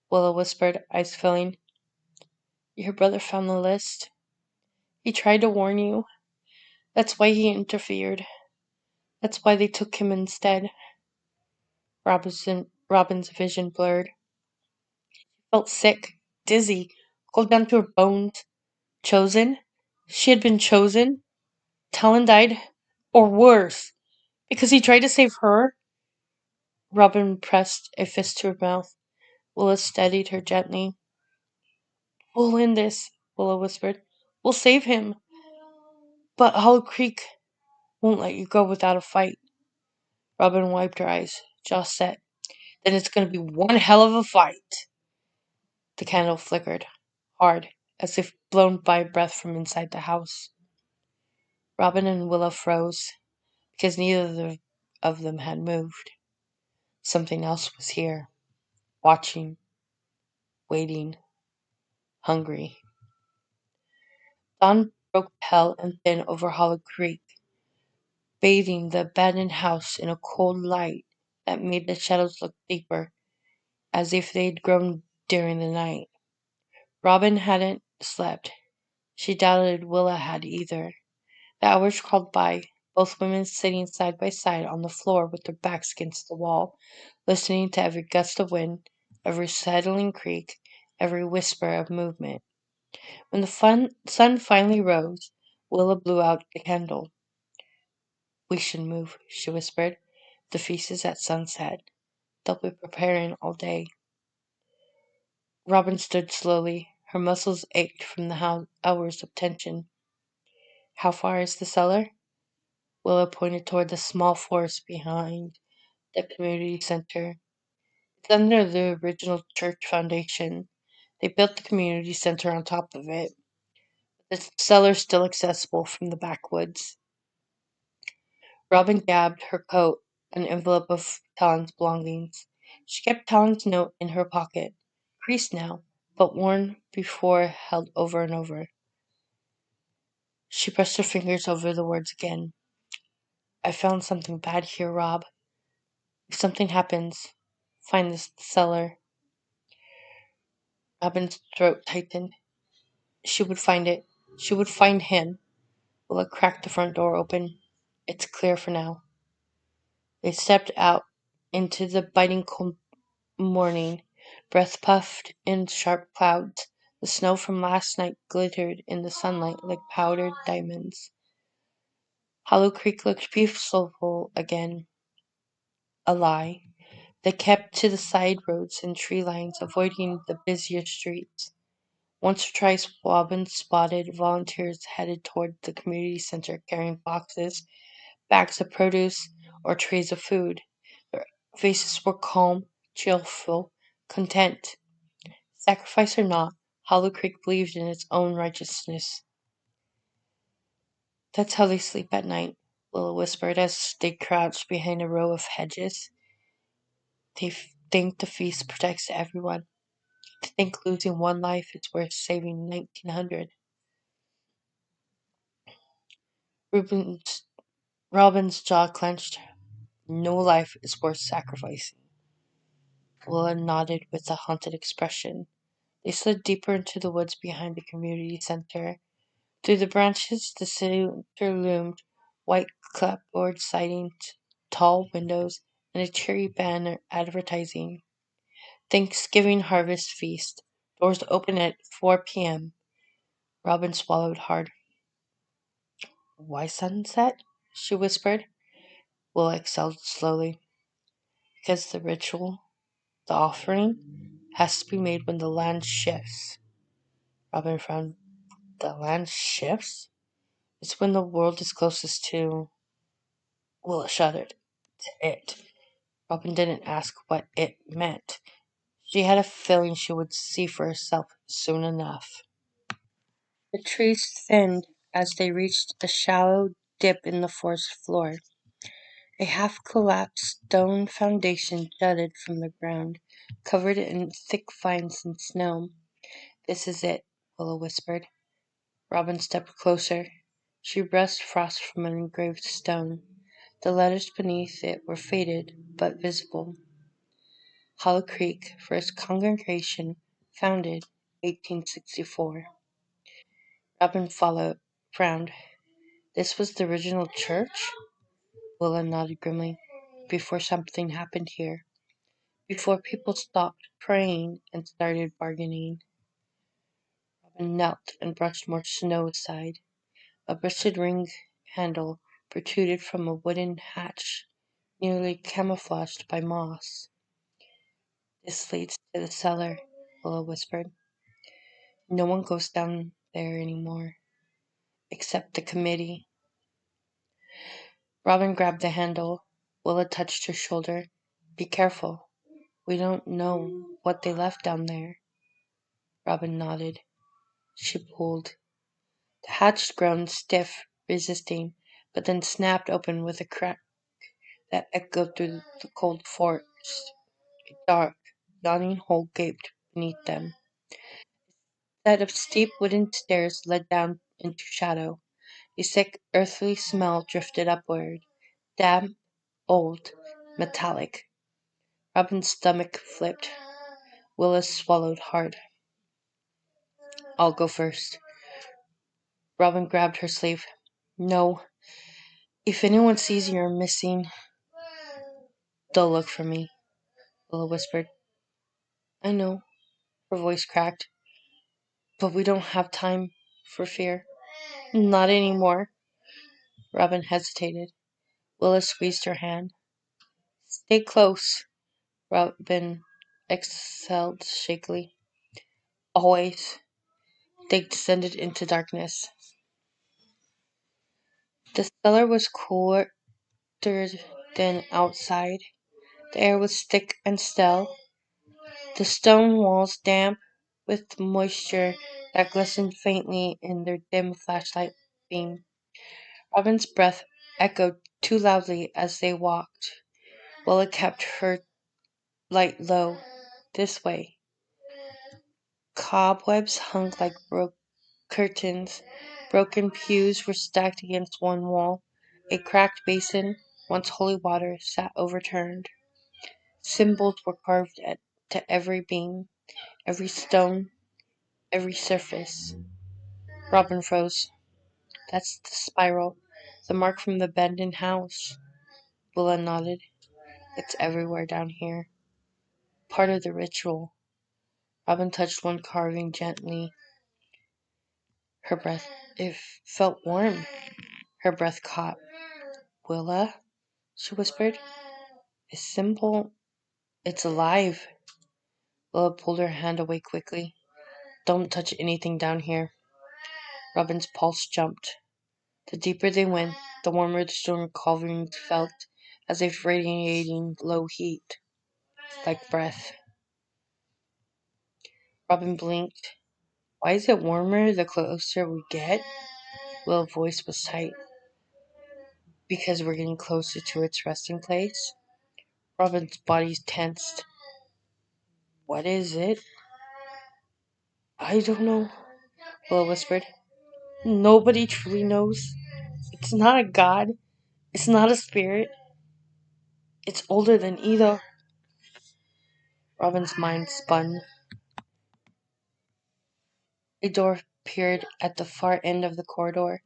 Willa whispered, eyes filling. Your brother found the list. He tried to warn you. That's why he interfered. That's why they took him instead. Robin's vision blurred. Felt sick, dizzy, cold down to her bones. Chosen? She had been chosen? Talon died? Or worse, because he tried to save her? Robin pressed a fist to her mouth. Willa steadied her gently. We'll win this, Willa whispered. We'll save him. But Hollow Creek won't let you go without a fight. Robin wiped her eyes, jaw set. Then it's going to be one hell of a fight. The candle flickered, hard, as if blown by a breath from inside the house. Robin and Willa froze, because neither of them had moved. Something else was here, watching, waiting, hungry. Dawn broke pale and thin over Hollow Creek, bathing the abandoned house in a cold light that made the shadows look deeper, as if they'd grown during the night. Robin hadn't slept. She doubted Willa had either. The hours crawled by, both women sitting side by side on the floor with their backs against the wall, listening to every gust of wind, every settling creak, every whisper of movement. When the sun finally rose, Willa blew out a candle. We should move, she whispered. The feast is at sunset. They'll be preparing all day. Robin stood slowly. Her muscles ached from the hours of tension. How far is the cellar? Willa pointed toward the small forest behind the community center. It's under the original church foundation. They built the community center on top of it. The cellar's still accessible from the backwoods. Robin grabbed her coat, an envelope of Talon's belongings. She kept Talon's note in her pocket, creased now, but worn before held over and over. She pressed her fingers over the words again. I found something bad here, Rob. If something happens, find this cellar. Robin's throat tightened. She would find it. She would find him. Willa cracked the front door open. It's clear for now. They stepped out into the biting cold morning. Breath puffed in sharp clouds. The snow from last night glittered in the sunlight like powdered diamonds. Hollow Creek looked peaceful again. A lie. They kept to the side roads and tree lines, avoiding the busier streets. Once or twice Robin spotted volunteers headed toward the community center carrying boxes, bags of produce, or trays of food. Their faces were calm, cheerful, content. Sacrifice or not, Hollow Creek believed in its own righteousness. That's how they sleep at night, Willa whispered as they crouched behind a row of hedges. They think the feast protects everyone. They think losing one life is worth saving 1900. Reuben's, Robin's jaw clenched. No life is worth sacrificing. Willa nodded with a haunted expression. They slid deeper into the woods behind the community center. Through the branches, the center loomed, white clapboard sidings, tall windows, and a cheery banner advertising Thanksgiving Harvest Feast. Doors open at 4 p.m. Robin swallowed hard. Why sunset? She whispered. Will exhaled slowly. Because the ritual, the offering, has to be made when the land shifts. Robin frowned. The land shifts? It's when the world is closest to. Willa shuddered. To it. Robin didn't ask what it meant. She had a feeling she would see for herself soon enough. The trees thinned as they reached a shallow dip in the forest floor. A half-collapsed stone foundation jutted from the ground, covered in thick vines and snow. This is it, Willa whispered. Robin stepped closer. She brushed frost from an engraved stone. The letters beneath it were faded, but visible. Hollow Creek, First Congregation, founded 1864. Robin frowned. This was the original church? Willa nodded grimly. Before something happened here. Before people stopped praying and started bargaining. Robin knelt and brushed more snow aside. A rusted ring handle protruded from a wooden hatch, nearly camouflaged by moss. This leads to the cellar, Willa whispered. No one goes down there anymore, except the committee. Robin grabbed the handle. Willa touched her shoulder. Be careful. We don't know what they left down there. Robin nodded. She pulled. The hatch groaned stiff, resisting, but then snapped open with a crack that echoed through the cold forest. A dark, yawning hole gaped beneath them. A set of steep wooden stairs led down into shadow. A sick, earthly smell drifted upward, damp, old, metallic. Robin's stomach flipped. Willis swallowed hard. I'll go first. Robin grabbed her sleeve. No. If anyone sees you're missing, they'll look for me, Willa whispered. I know, her voice cracked. But we don't have time for fear. Not anymore. Robin hesitated. Willa squeezed her hand. Stay close, Robin exhaled shakily. Always. They descended into darkness. The cellar was cooler than outside. The air was thick and stale, the stone walls damp with moisture that glistened faintly in their dim flashlight beam. Robin's breath echoed too loudly as they walked. Willa kept her light low. This way. Cobwebs hung like curtains. Broken pews were stacked against one wall. A cracked basin, once holy water, sat overturned. Symbols were to every beam, every stone, every surface. Robin froze. That's the spiral. The mark from the abandoned house. Willa nodded. It's everywhere down here. Part of the ritual. Robin touched one carving gently. Her breath, it felt warm. Her breath caught. Willa, she whispered. It's simple. It's alive. Willa pulled her hand away quickly. Don't touch anything down here. Robin's pulse jumped. The deeper they went, the warmer the stone carvings felt, as if radiating low heat, like breath. Robin blinked. Why is it warmer the closer we get? Will's voice was tight. Because we're getting closer to its resting place. Robin's body tensed. What is it? I don't know, Will whispered. Nobody truly knows. It's not a god. It's not a spirit. It's older than either. Robin's mind spun. A door appeared at the far end of the corridor,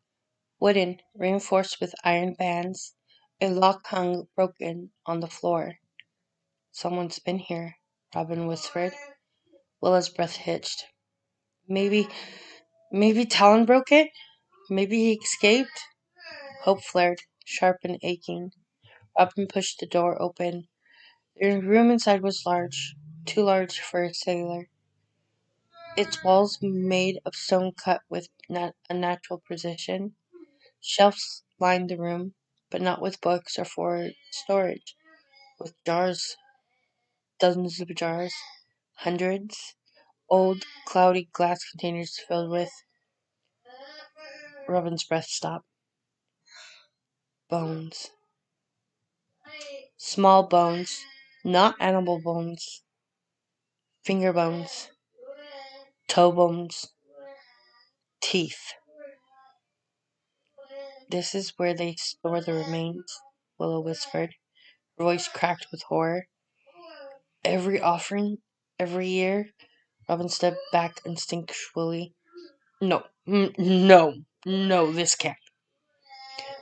wooden, reinforced with iron bands. A lock hung broken on the floor. Someone's been here, Robin whispered. Willa's breath hitched. Maybe Talon broke it? Maybe he escaped? Hope flared, sharp and aching. Robin pushed the door open. The room inside was large, too large for a sailor. Its walls made of stone cut with a natural precision. Shelves lined the room, but not with books or for storage. With jars, dozens of jars, hundreds, old, cloudy glass containers filled with. Robin's breath stopped. Bones. Small bones, not animal bones. Finger bones, toe bones, teeth. This is where they store the remains, Willow whispered, her voice cracked with horror. Every offering, every year. Robin stepped back instinctually. No, no, this can't.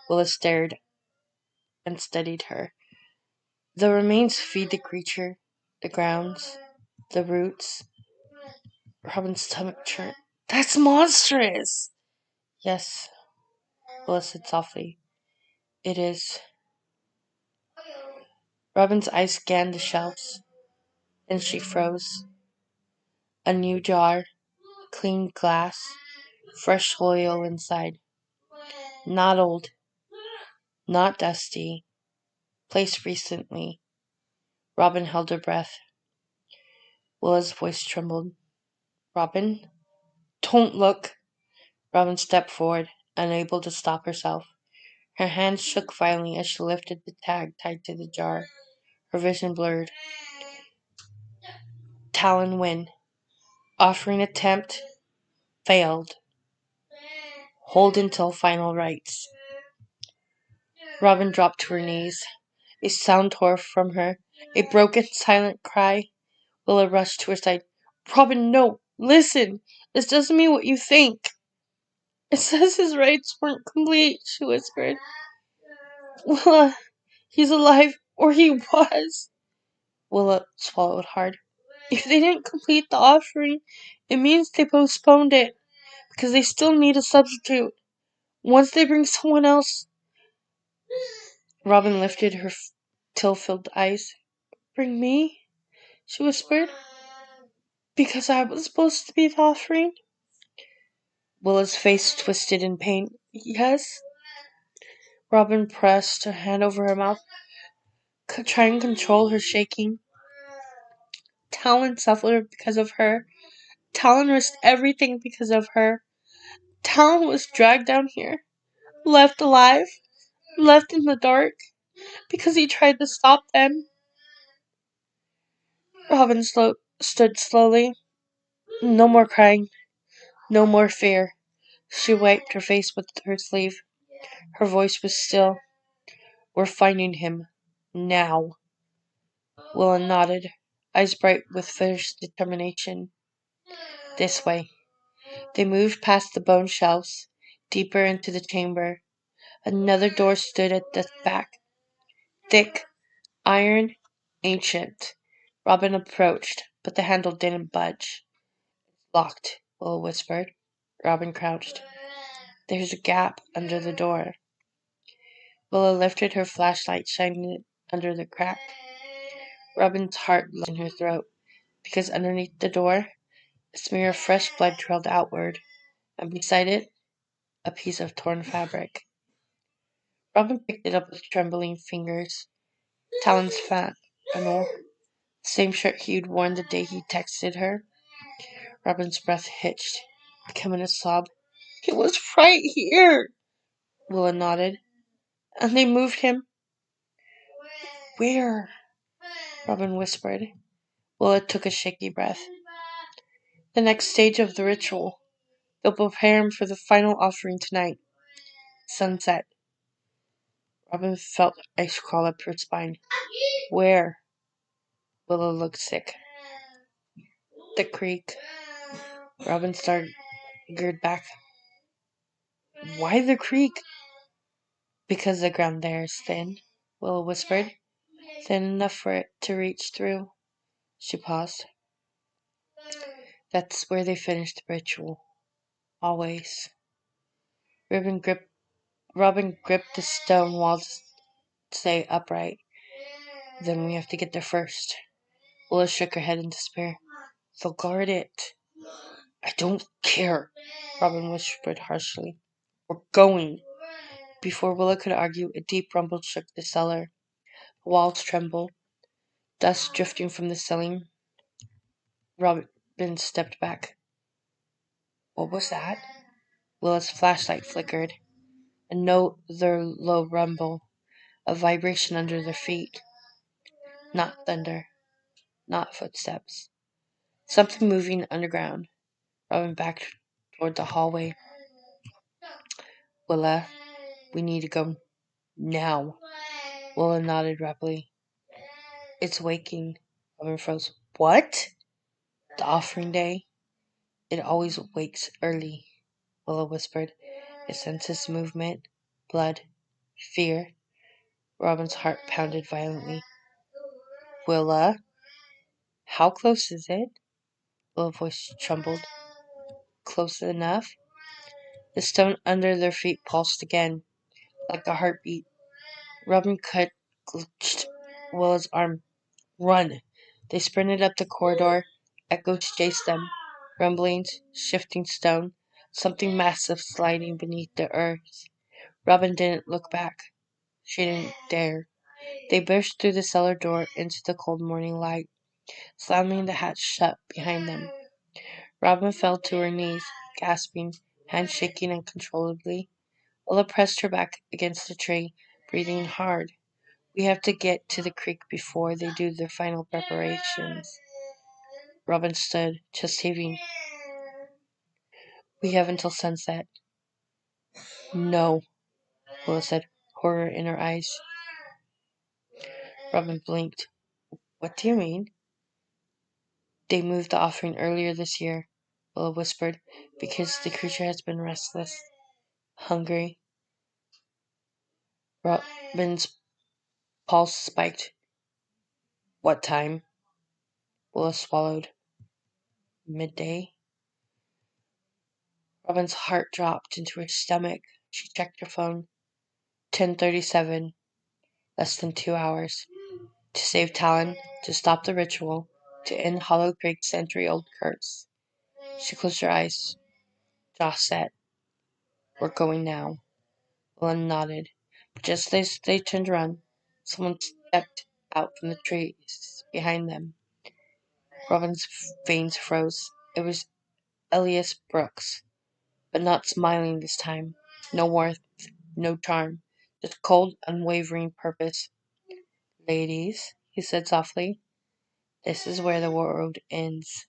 Willa stared and studied her. The remains feed the creature, the grounds, the roots. Robin's stomach churned. That's monstrous! Yes, Willa said softly. It is. Robin's eyes scanned the shelves. Then she froze. A new jar, clean glass, fresh soil inside. Not old, not dusty. Placed recently. Robin held her breath. Willa's voice trembled. Robin? Don't look! Robin stepped forward, unable to stop herself. Her hands shook violently as she lifted the tag tied to the jar. Her vision blurred. Talon win. Offering attempt failed. Hold until final rites. Robin dropped to her knees. A sound tore from her. A broken, silent cry. Willa rushed to her side. Robin, no! Listen! This doesn't mean what you think. It says his rites weren't complete, she whispered. Willa, he's alive, or he was. Willa swallowed hard. If they didn't complete the offering, it means they postponed it, because they still need a substitute. Once they bring someone else. Robin lifted her tear-filled eyes. Bring me? She whispered. Because I was supposed to be the offering? Willa's face twisted in pain. Yes? Robin pressed her hand over her mouth, trying to control her shaking. Talon suffered because of her. Talon risked everything because of her. Talon was dragged down here, left alive, left in the dark, because he tried to stop them. Robin stood slowly. No more crying, no more fear. She wiped her face with her sleeve. Her voice was still. We're finding him. Now. Willa nodded, eyes bright with fierce determination. This way. They moved past the bone shelves, deeper into the chamber. Another door stood at the back, thick, iron, ancient. Robin approached, but the handle didn't budge. Locked, Will whispered. Robin crouched. There's a gap under the door. Willa lifted her flashlight, shining it under the crack. Robin's heart leapt in her throat, because underneath the door, a smear of fresh blood trailed outward, and beside it, a piece of torn fabric. Robin picked it up with trembling fingers. Talon's flannel, same shirt he'd worn the day he texted her. Robin's breath hitched, becoming a sob. It was right here, Willa nodded. And they moved him. Where? Robin whispered. Willa took a shaky breath. The next stage of the ritual. They'll prepare him for the final offering tonight. Sunset. Robin felt ice crawl up her spine. Where? Willa looked sick. The creek. Robin staggered back. Why the creek? Because the ground there is thin, Willa whispered. Thin enough for it to reach through. She paused. That's where they finished the ritual. Always. Robin gripped the stone wall to stay upright. Then we have to get there first. Willa shook her head in despair. They'll guard it. I don't care, Robin whispered harshly. We're going. Before Willa could argue, a deep rumble shook the cellar. The walls trembled, dust drifting from the ceiling. Robin stepped back. What was that? Willa's flashlight flickered. Another low rumble, a vibration under their feet. Not thunder, not footsteps. Something moving underground. Robin backed toward the hallway. Willa, we need to go now. Willa nodded rapidly. It's waking. Robin froze. What? The offering day? It always wakes early, Willa whispered. It senses movement, blood, fear. Robin's heart pounded violently. Willa? How close is it? Willa's voice trembled. Close enough? The stone under their feet pulsed again, like a heartbeat. Robin clutched Willa's arm. Run! They sprinted up the corridor. Echoes chased them. Rumblings, shifting stone, something massive sliding beneath the earth. Robin didn't look back. She didn't dare. They burst through the cellar door into the cold morning light, slamming the hatch shut behind them. Robin fell to her knees, gasping, hands shaking uncontrollably. Willa pressed her back against the tree, breathing hard. We have to get to the creek before they do their final preparations. Robin stood, chest heaving. We have until sunset. No, Willa said, horror in her eyes. Robin blinked. What do you mean? They moved the offering earlier this year, Willa whispered, because the creature has been restless, hungry. Robin's pulse spiked. What time? Willa swallowed. Midday. Robin's heart dropped into her stomach. She checked her phone. 10:37. Less than 2 hours. To save Talon, to stop the ritual, to end Hollow Creek's century-old curse. She closed her eyes. Jaw set. We're going now. Willa nodded. But just as they turned around, someone stepped out from the trees behind them. Robin's veins froze. It was Elias Brooks, but not smiling this time. No warmth, no charm, just cold, unwavering purpose. Ladies, he said softly, this is where the world ends.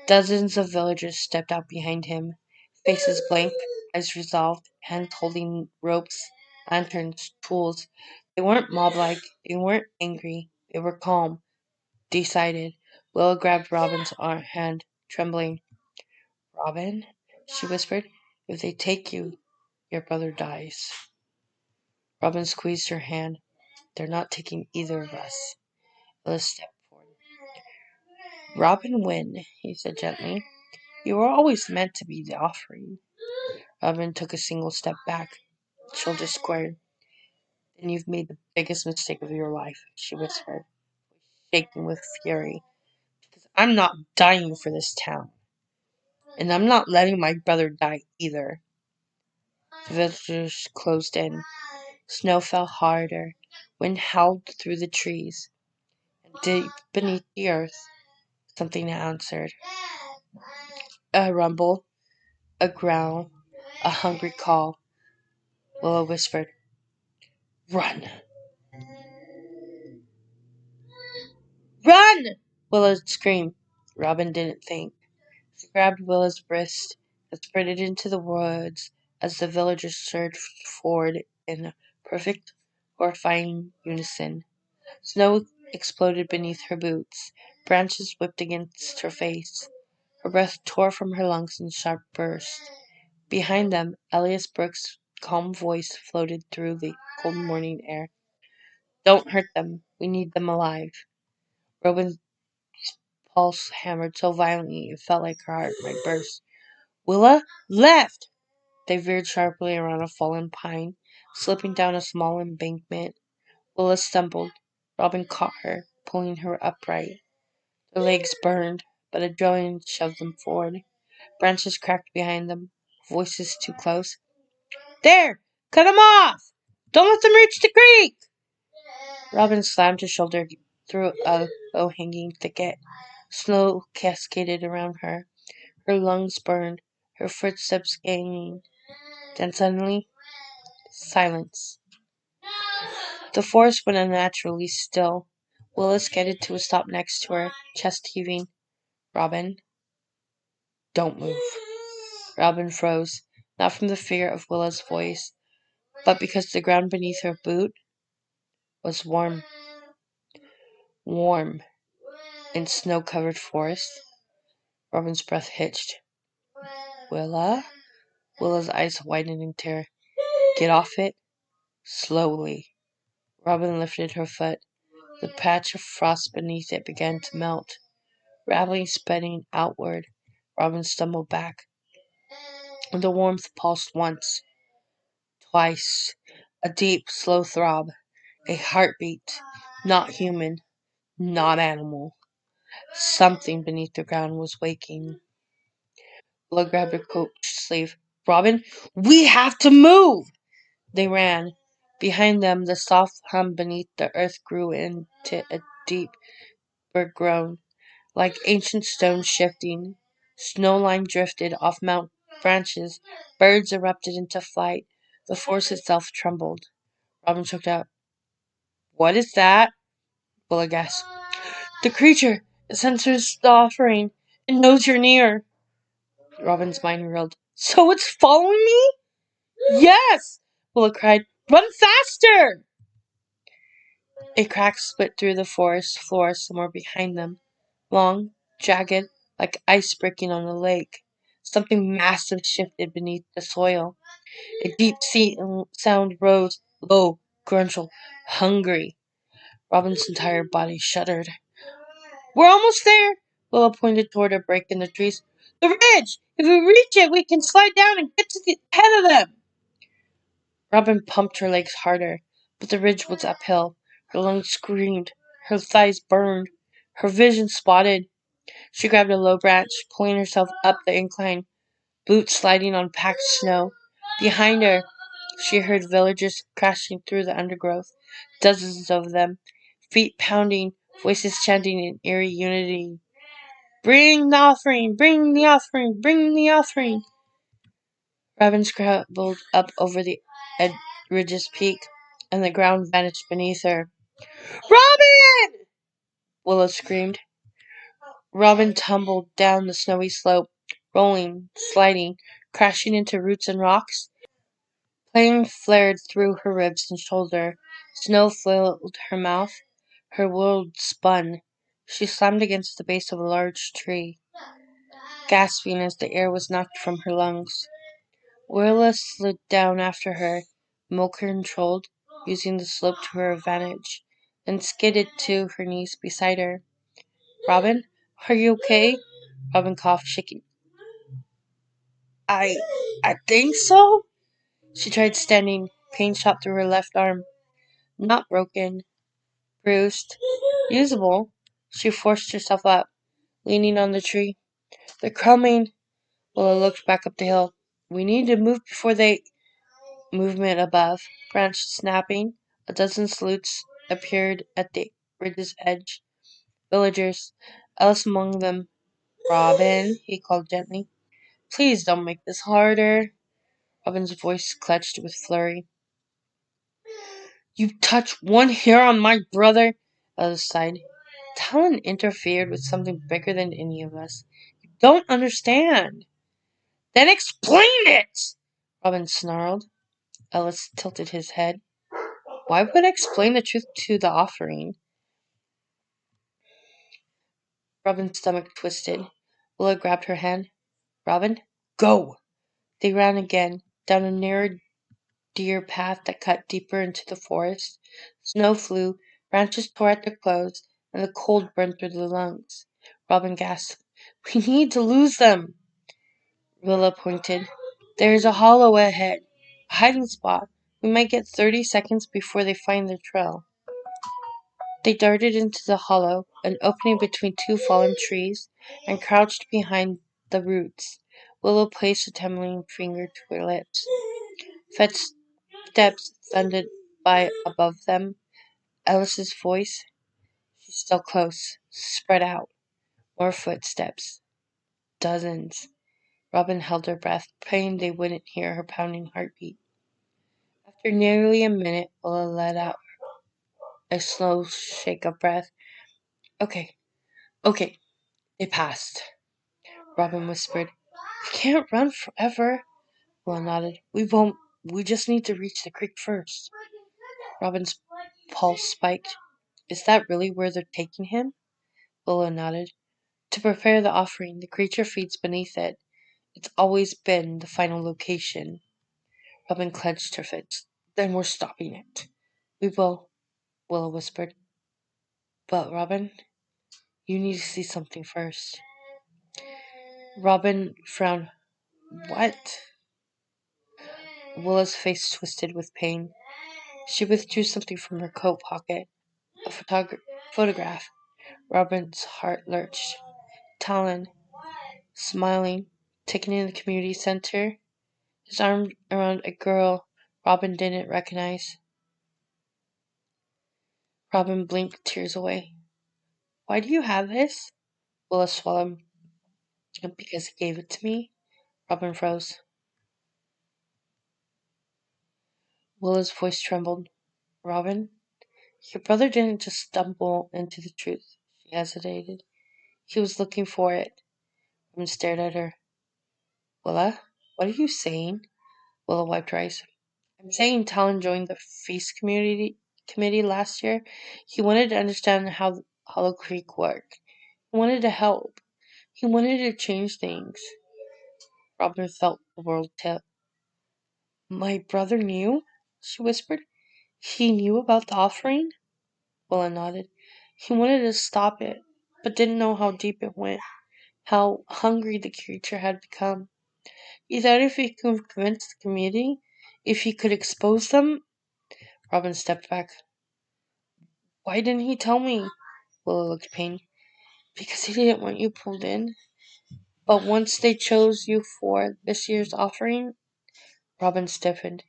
Dozens of villagers stepped out behind him, faces blank, eyes resolved, hands holding ropes, lanterns, tools. They weren't mob-like, they weren't angry, they were calm, decided. Will grabbed Robin's hand, trembling. Robin, she whispered, if they take you, your brother dies. Robin squeezed her hand. They're not taking either of us. Willis stepped forward. Robin Wynne, he said gently, you were always meant to be the offering. Robin took a single step back, shoulders squared. Then you've made the biggest mistake of your life, she whispered, shaking with fury. Because I'm not dying for this town. And I'm not letting my brother die either. The villagers closed in. Snow fell harder. Wind howled through the trees. And deep beneath the earth, something answered. A rumble, a growl, a hungry call. Willow whispered, run! Run! Willow screamed. Robin didn't think. She grabbed Willow's wrist and sprinted into the woods as the villagers surged forward in perfect, horrifying unison. Snow exploded beneath her boots. Branches whipped against her face. Her breath tore from her lungs in sharp bursts. Behind them, Elias Brooks' calm voice floated through the cold morning air. Don't hurt them. We need them alive. Robin's pulse hammered so violently it felt like her heart might burst. Willa, left! They veered sharply around a fallen pine, slipping down a small embankment. Willa stumbled. Robin caught her, pulling her upright. Their legs burned, but adrenaline shoved them forward. Branches cracked behind them, voices too close. There! Cut 'em off! Don't let them reach the creek! Robin slammed her shoulder through a low-hanging thicket. Snow cascaded around her. Her lungs burned, her footsteps gaining. Then suddenly, silence. The forest went unnaturally still. Willis skidded to a stop next to her, chest heaving. Robin, don't move. Robin froze, not from the fear of Willa's voice, but because the ground beneath her boot was warm. Warm. In snow-covered forest. Robin's breath hitched. Willa? Willa's eyes widened in terror. Get off it. Slowly. Robin lifted her foot. The patch of frost beneath it began to melt. Rattling, spreading outward. Robin stumbled back. The warmth pulsed once. Twice. A deep, slow throb. A heartbeat. Not human. Not animal. Something beneath the ground was waking. Willa grabbed her coat sleeve. Robin, we have to move! They ran. Behind them, the soft hum beneath the earth grew into a deeper groan, like ancient stones shifting. Snowline drifted off mount branches. Birds erupted into flight. The forest itself trembled. Robin choked out. What is that? Willa gasped. The creature. It senses the offering. It knows you're near. Robin's mind reeled. So it's following me? Yes! Willa cried. Run faster! A crack split through the forest floor somewhere behind them. Long, jagged, like ice breaking on a lake. Something massive shifted beneath the soil. A deep sound rose, low, gruntal, hungry. Robin's entire body shuddered. We're almost there! Willa pointed toward a break in the trees. The ridge! If we reach it, we can slide down and get to the head of them! Robin pumped her legs harder, but the ridge was uphill. Her lungs screamed. Her thighs burned. Her vision spotted. She grabbed a low branch, pulling herself up the incline, boots sliding on packed snow. Behind her, she heard villagers crashing through the undergrowth, dozens of them, feet pounding, voices chanting in eerie unity. Bring the offering! Bring the offering! Bring the offering! Robin scrambled up over the ridge's peak, and the ground vanished beneath her. Robin! Willow screamed. Robin tumbled down the snowy slope, rolling, sliding, crashing into roots and rocks. Flame flared through her ribs and shoulder. Snow filled her mouth. Her world spun. She slammed against the base of a large tree. gasping as the air was knocked from her lungs. Willa slid down after her, more controlled, using the slope to her advantage, then skidded to her knees beside her. Robin, are you okay? Robin coughed, shaking. I think so? She tried standing, pain shot through her left arm. Not broken, bruised, usable. She forced herself up, leaning on the tree. They're coming. Willa looked back up the hill. We need to move before they... Movement above. Branch snapping. A dozen salutes appeared at the ridge's edge. Villagers, Ellis among them. Robin, he called gently. Please don't make this harder. Robin's voice clutched with flurry. You touch one hair on my brother, Ellis sighed. Talon interfered with something bigger than any of us. You don't understand. Then explain it! Robin snarled. Ellis tilted his head. Why would I explain the truth to the offering? Robin's stomach twisted. Willa grabbed her hand. Robin, go! They ran again, down a narrow deer path that cut deeper into the forest. Snow flew, branches tore at their clothes, and the cold burned through the lungs. Robin gasped. We need to lose them! Willa pointed. There is a hollow ahead. A hiding spot. We might get 30 seconds before they find their trail. They darted into the hollow, an opening between two fallen trees, and crouched behind the roots. Willow placed a trembling finger to her lips. Footsteps thundered by above them. Ellis's voice, she's still close, spread out. More footsteps. Dozens. Robin held her breath, praying they wouldn't hear her pounding heartbeat. After nearly a minute, Willa let out a slow shake of breath. Okay, they passed. Robin whispered. We can't run forever. Willa nodded. We won't. We just need to reach the creek first. Robin's pulse spiked. Is that really where they're taking him? Willa nodded. To prepare the offering, the creature feeds beneath it. It's always been the final location. Robin clenched her fists. Then we're stopping it. We will, Willa whispered. But, Robin, you need to see something first. Robin frowned. What? Willa's face twisted with pain. She withdrew something from her coat pocket. A photograph. Robin's heart lurched. Talon, smiling, taken in the community center, his arm around a girl Robin didn't recognize. Robin blinked tears away. Why do you have this? Willa swallowed. Because he gave it to me. Robin froze. Willa's voice trembled. Robin, your brother didn't just stumble into the truth. She hesitated. He was looking for it. Robin stared at her. Willa, what are you saying? Willa wiped her eyes. I'm saying Talon joined the Feast Committee last year. He wanted to understand how Hollow Creek worked. He wanted to help. He wanted to change things. Robin felt the world tilt. My brother knew? She whispered. He knew about the offering? Willa nodded. He wanted to stop it, but didn't know how deep it went, how hungry the creature had become. He thought if he could convince the community, if he could expose them... Robin stepped back. Why didn't he tell me? Willa looked pained. Because he didn't want you pulled in. But once they chose you for this year's offering... Robin stiffened.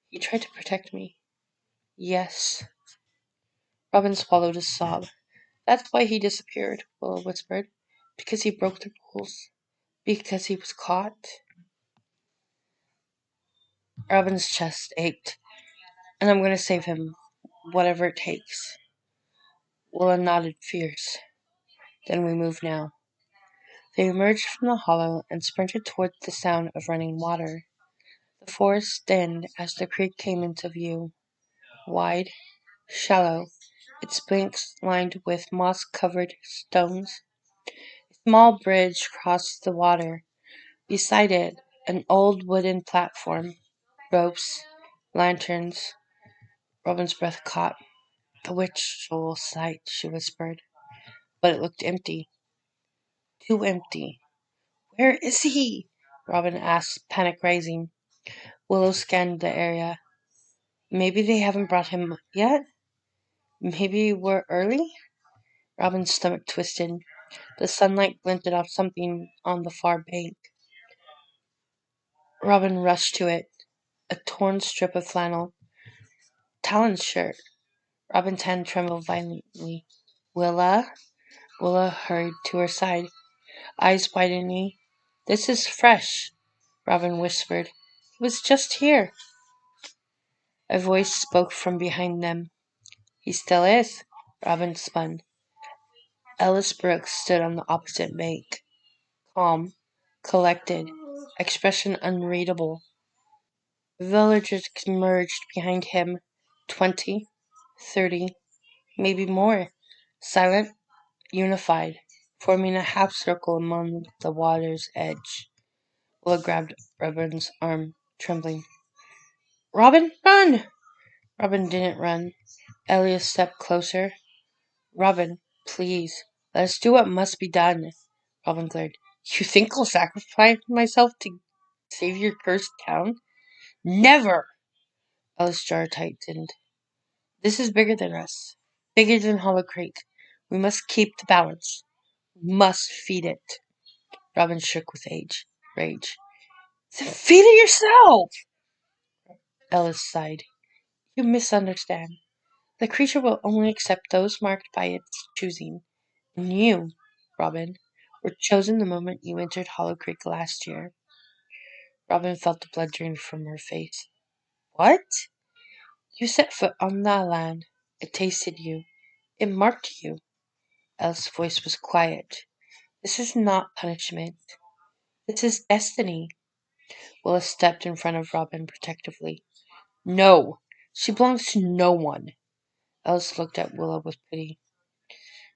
He tried to protect me. Yes. Robin swallowed a sob. That's why he disappeared, Willa whispered. Because he broke the rules. Because he was caught. Robin's chest ached. And I'm going to save him, whatever it takes. Willa nodded fierce. Then we move now. They emerged from the hollow and sprinted toward the sound of running water. The forest thinned as the creek came into view. Wide, shallow, its banks lined with moss-covered stones, its Small bridge crossed the water. Beside it, an old wooden platform. Ropes, lanterns. Robin's breath caught. Bewitchful sight, she whispered. But it looked empty. Too empty. Where is he? Robin asked, panic rising. Willow scanned the area. Maybe they haven't brought him yet? Maybe we're early? Robin's stomach twisted. The sunlight glinted off something on the far bank. Robin rushed to it. A torn strip of flannel. Talon's shirt. Robin's hand trembled violently. Willa? Willa hurried to her side, eyes widening. This is fresh, Robin whispered. He was just here. A voice spoke from behind them. He still is. Robin spun. Ellis Brooks stood on the opposite bank, calm, collected, expression unreadable. Villagers converged behind him, 20, 30, maybe more, silent, unified, forming a half circle along the water's edge. Willa grabbed Robin's arm, trembling. Robin, run! Robin didn't run. Elias stepped closer. Robin, please, let us do what must be done. Robin glared. You think I'll sacrifice myself to save your cursed town? Never! Ellis' jaw tightened. This is bigger than us. Bigger than Hollow Creek. We must keep the balance. We must feed it. Robin shook with rage. Then feed it yourself! Ellis sighed. You misunderstand. The creature will only accept those marked by its choosing. And you, Robin, were chosen the moment you entered Hollow Creek last year. Robin felt the blood drain from her face. What? You set foot on that land. It tasted you. It marked you. Ellis' voice was quiet. This is not punishment. This is destiny. Willis stepped in front of Robin protectively. No! She belongs to no one. Ellis looked at Willow with pity.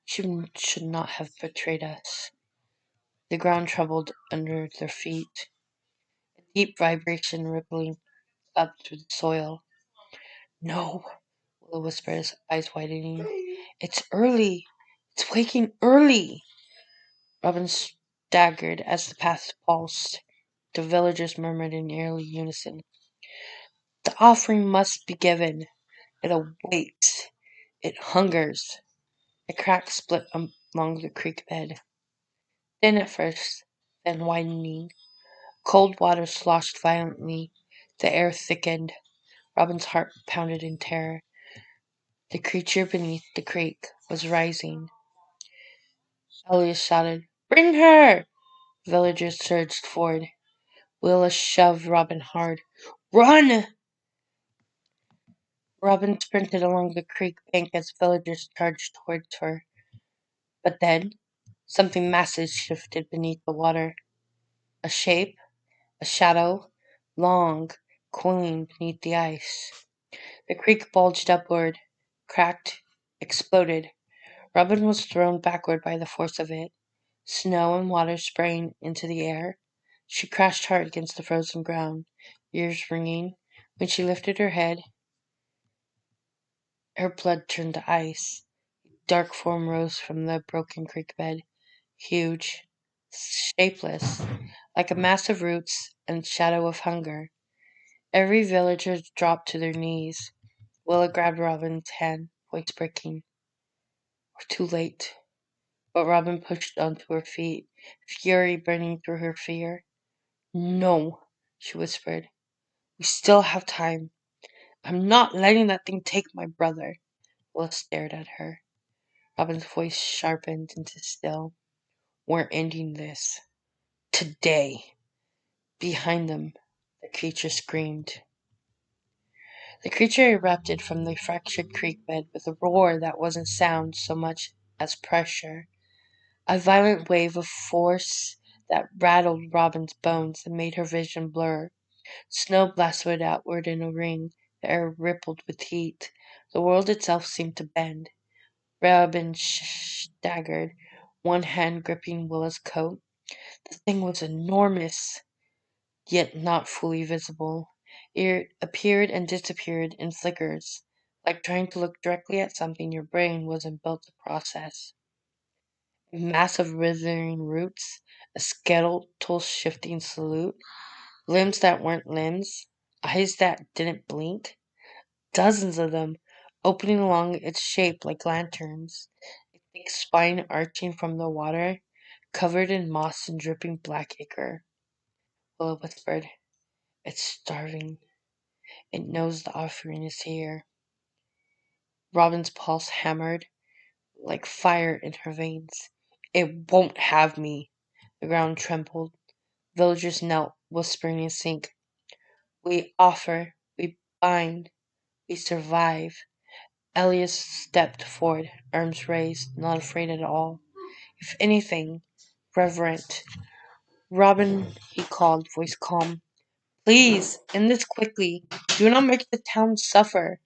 She should not have betrayed us. The ground trembled under their feet, a deep vibration rippling up through the soil. No, Willow whispered, his eyes widening. It's early. It's waking early. Robin staggered as the path pulsed. The villagers murmured in eerie unison. The offering must be given. It awaits. It hungers. A crack split along the creek bed. Thin at first, then widening. Cold water sloshed violently. The air thickened. Robin's heart pounded in terror. The creature beneath the creek was rising. Elias shouted, Bring her! Villagers surged forward. Willa shoved Robin hard. Run! Robin sprinted along the creek bank as villagers charged towards her. But then, something massive shifted beneath the water. A shape, a shadow, long, coiling beneath the ice. The creek bulged upward, cracked, exploded. Robin was thrown backward by the force of it, snow and water spraying into the air. She crashed hard against the frozen ground, ears ringing. When she lifted her head, her blood turned to ice. A dark form rose from the broken creek bed, huge, shapeless, like a mass of roots and shadow of hunger. Every villager dropped to their knees. Willa grabbed Robin's hand, voice breaking. We're too late. But Robin pushed onto her feet, fury burning through her fear. No, she whispered. We still have time. I'm not letting that thing take my brother. Willa stared at her. Robin's voice sharpened into still. We're ending this. Today. Behind them, the creature screamed. The creature erupted from the fractured creek bed with a roar that wasn't sound so much as pressure. A violent wave of force that rattled Robin's bones and made her vision blur. Snow blasted outward in a ring. The air rippled with heat. The world itself seemed to bend. Robin staggered. one hand gripping Willa's coat. The thing was enormous, yet not fully visible. It appeared and disappeared in flickers, like trying to look directly at something your brain wasn't built to process. Massive writhing roots, a skeletal shifting salute, limbs that weren't limbs, eyes that didn't blink, dozens of them, opening along its shape like lanterns, a thick spine arching from the water, covered in moss and dripping black ichor. Willa whispered, "It's starving. It knows the offering is here." Robin's pulse hammered like fire in her veins. "It won't have me." The ground trembled. Villagers knelt, whispering in sync. "We offer, we bind, we survive." Elias stepped forward, arms raised, not afraid at all. If anything, reverent. "Robin," he called, voice calm. "Please, end this quickly. Do not make the town suffer."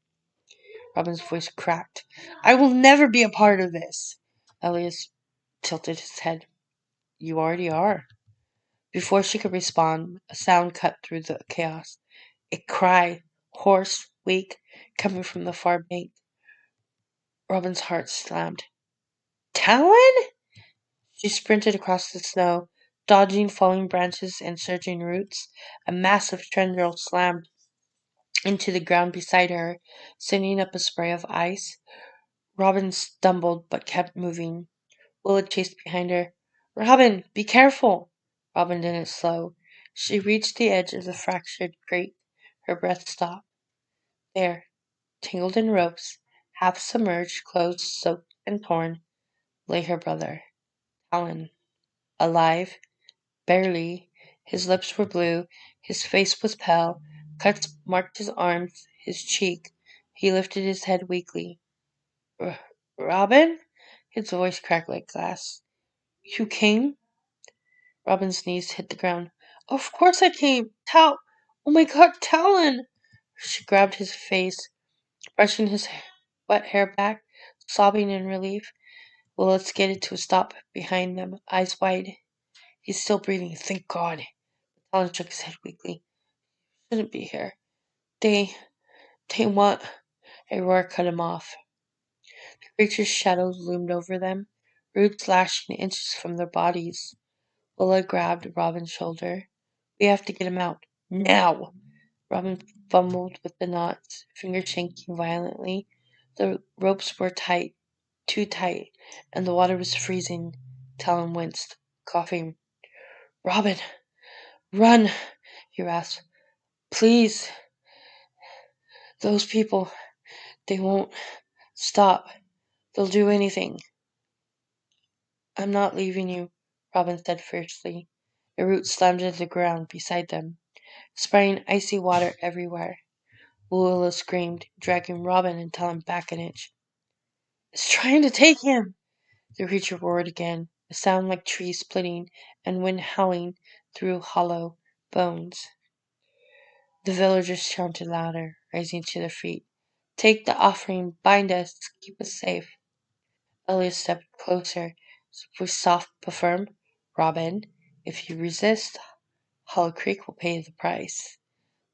Robin's voice cracked. "I will never be a part of this." Elias tilted his head. "You already are." Before she could respond, a sound cut through the chaos. A cry, hoarse, weak, coming from the far bank. Robin's heart slammed. "Talon?" She sprinted across the snow, dodging falling branches and surging roots. A massive tendril slammed into the ground beside her, sending up a spray of ice. Robin stumbled but kept moving. Willa chased behind her. "Robin, be careful!" Robin didn't slow. She reached the edge of the fractured creek. Her breath stopped. There, tangled in ropes, half submerged, clothes soaked and torn, lay her brother, Talon. Alive, barely. His lips were blue, his face was pale, cuts marked his arms, his cheek. He lifted his head weakly. "Robin?" His voice cracked like glass. "You came?" Robin's knees hit the ground. "Of course I came! Oh my god, Talon!" She grabbed his face, brushing his wet hair back, sobbing in relief. Willa skated to a stop behind them, eyes wide. "He's still breathing, thank God." Talon shook his head weakly. "Shouldn't be here. They want—" A roar cut him off. The creature's shadows loomed over them, roots lashing inches from their bodies. Willa grabbed Robin's shoulder. "We have to get him out. Now!" Robin fumbled with the knots, fingers shaking violently. The ropes were tight, too tight, and the water was freezing. Talon winced, coughing. "Robin, run!" he rasped. "Please. Those people, they won't stop. They'll do anything." "I'm not leaving you," Robin said fiercely. A root slammed into the ground beside them, spraying icy water everywhere. Willa screamed, dragging Robin and Talon back an inch. "It's trying to take him!" The creature roared again, a sound like trees splitting and wind howling through hollow bones. The villagers shouted louder, rising to their feet. "Take the offering, bind us, keep us safe." Elias stepped closer, his voice soft but firm. "Robin, if you resist, Hollow Creek will pay the price.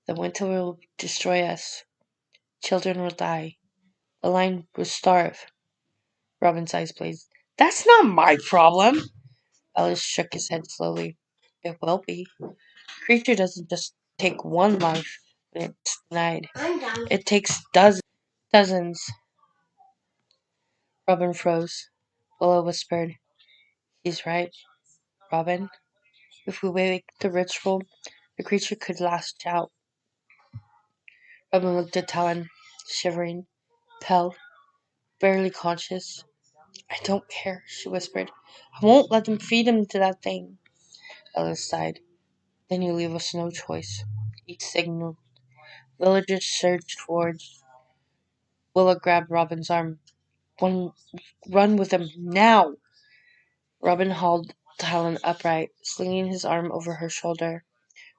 The winter will destroy us. Children will die. The line will starve." Robin's eyes blazed. "That's not my problem." Elias shook his head slowly. "It will be. The creature doesn't just take one life when it's denied. It takes dozens. Dozens." Robin froze. Willow whispered, "He's right, Robin. If we wake the ritual, the creature could lash out." Robin looked at Talon, shivering, pale, barely conscious. "I don't care," she whispered. "I won't let them feed him to that thing." Ellis sighed. "Then you leave us no choice." He signaled. Villagers surged towards. Willa grabbed Robin's arm. "One, run with him, now!" Robin hauled Talon upright, slinging his arm over her shoulder.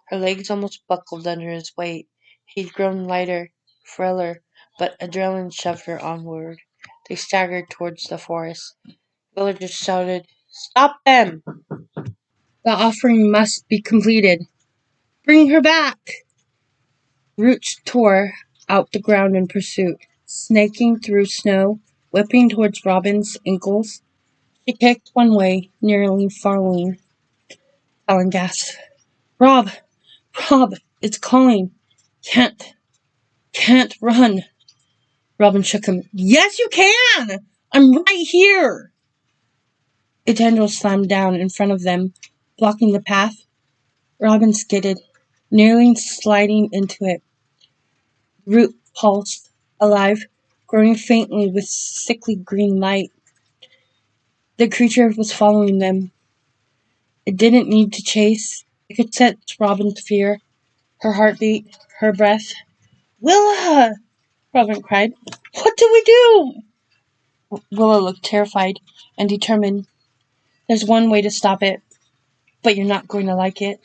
Her legs almost buckled under his weight. He'd grown lighter, frailer, but adrenaline shoved her onward. They staggered towards the forest. Villagers shouted, Stop them! The offering must be completed. Bring her back! Roots tore out the ground in pursuit, snaking through snow, whipping towards Robin's ankles. She kicked one way, nearly falling. Talon gasped. Rob! Rob! It's calling! Can't run! Robin shook him. Yes, you can! I'm right here! A tendril slammed down in front of them, blocking the path. Robin skidded, nearly sliding into it. Root pulsed, alive, growing faintly with sickly green light. The creature was following them. It didn't need to chase. It could sense Robin's fear, her heartbeat, her breath. Willa! Robin cried. What do we do? Willa looked terrified and determined. There's one way to stop it, but you're not going to like it.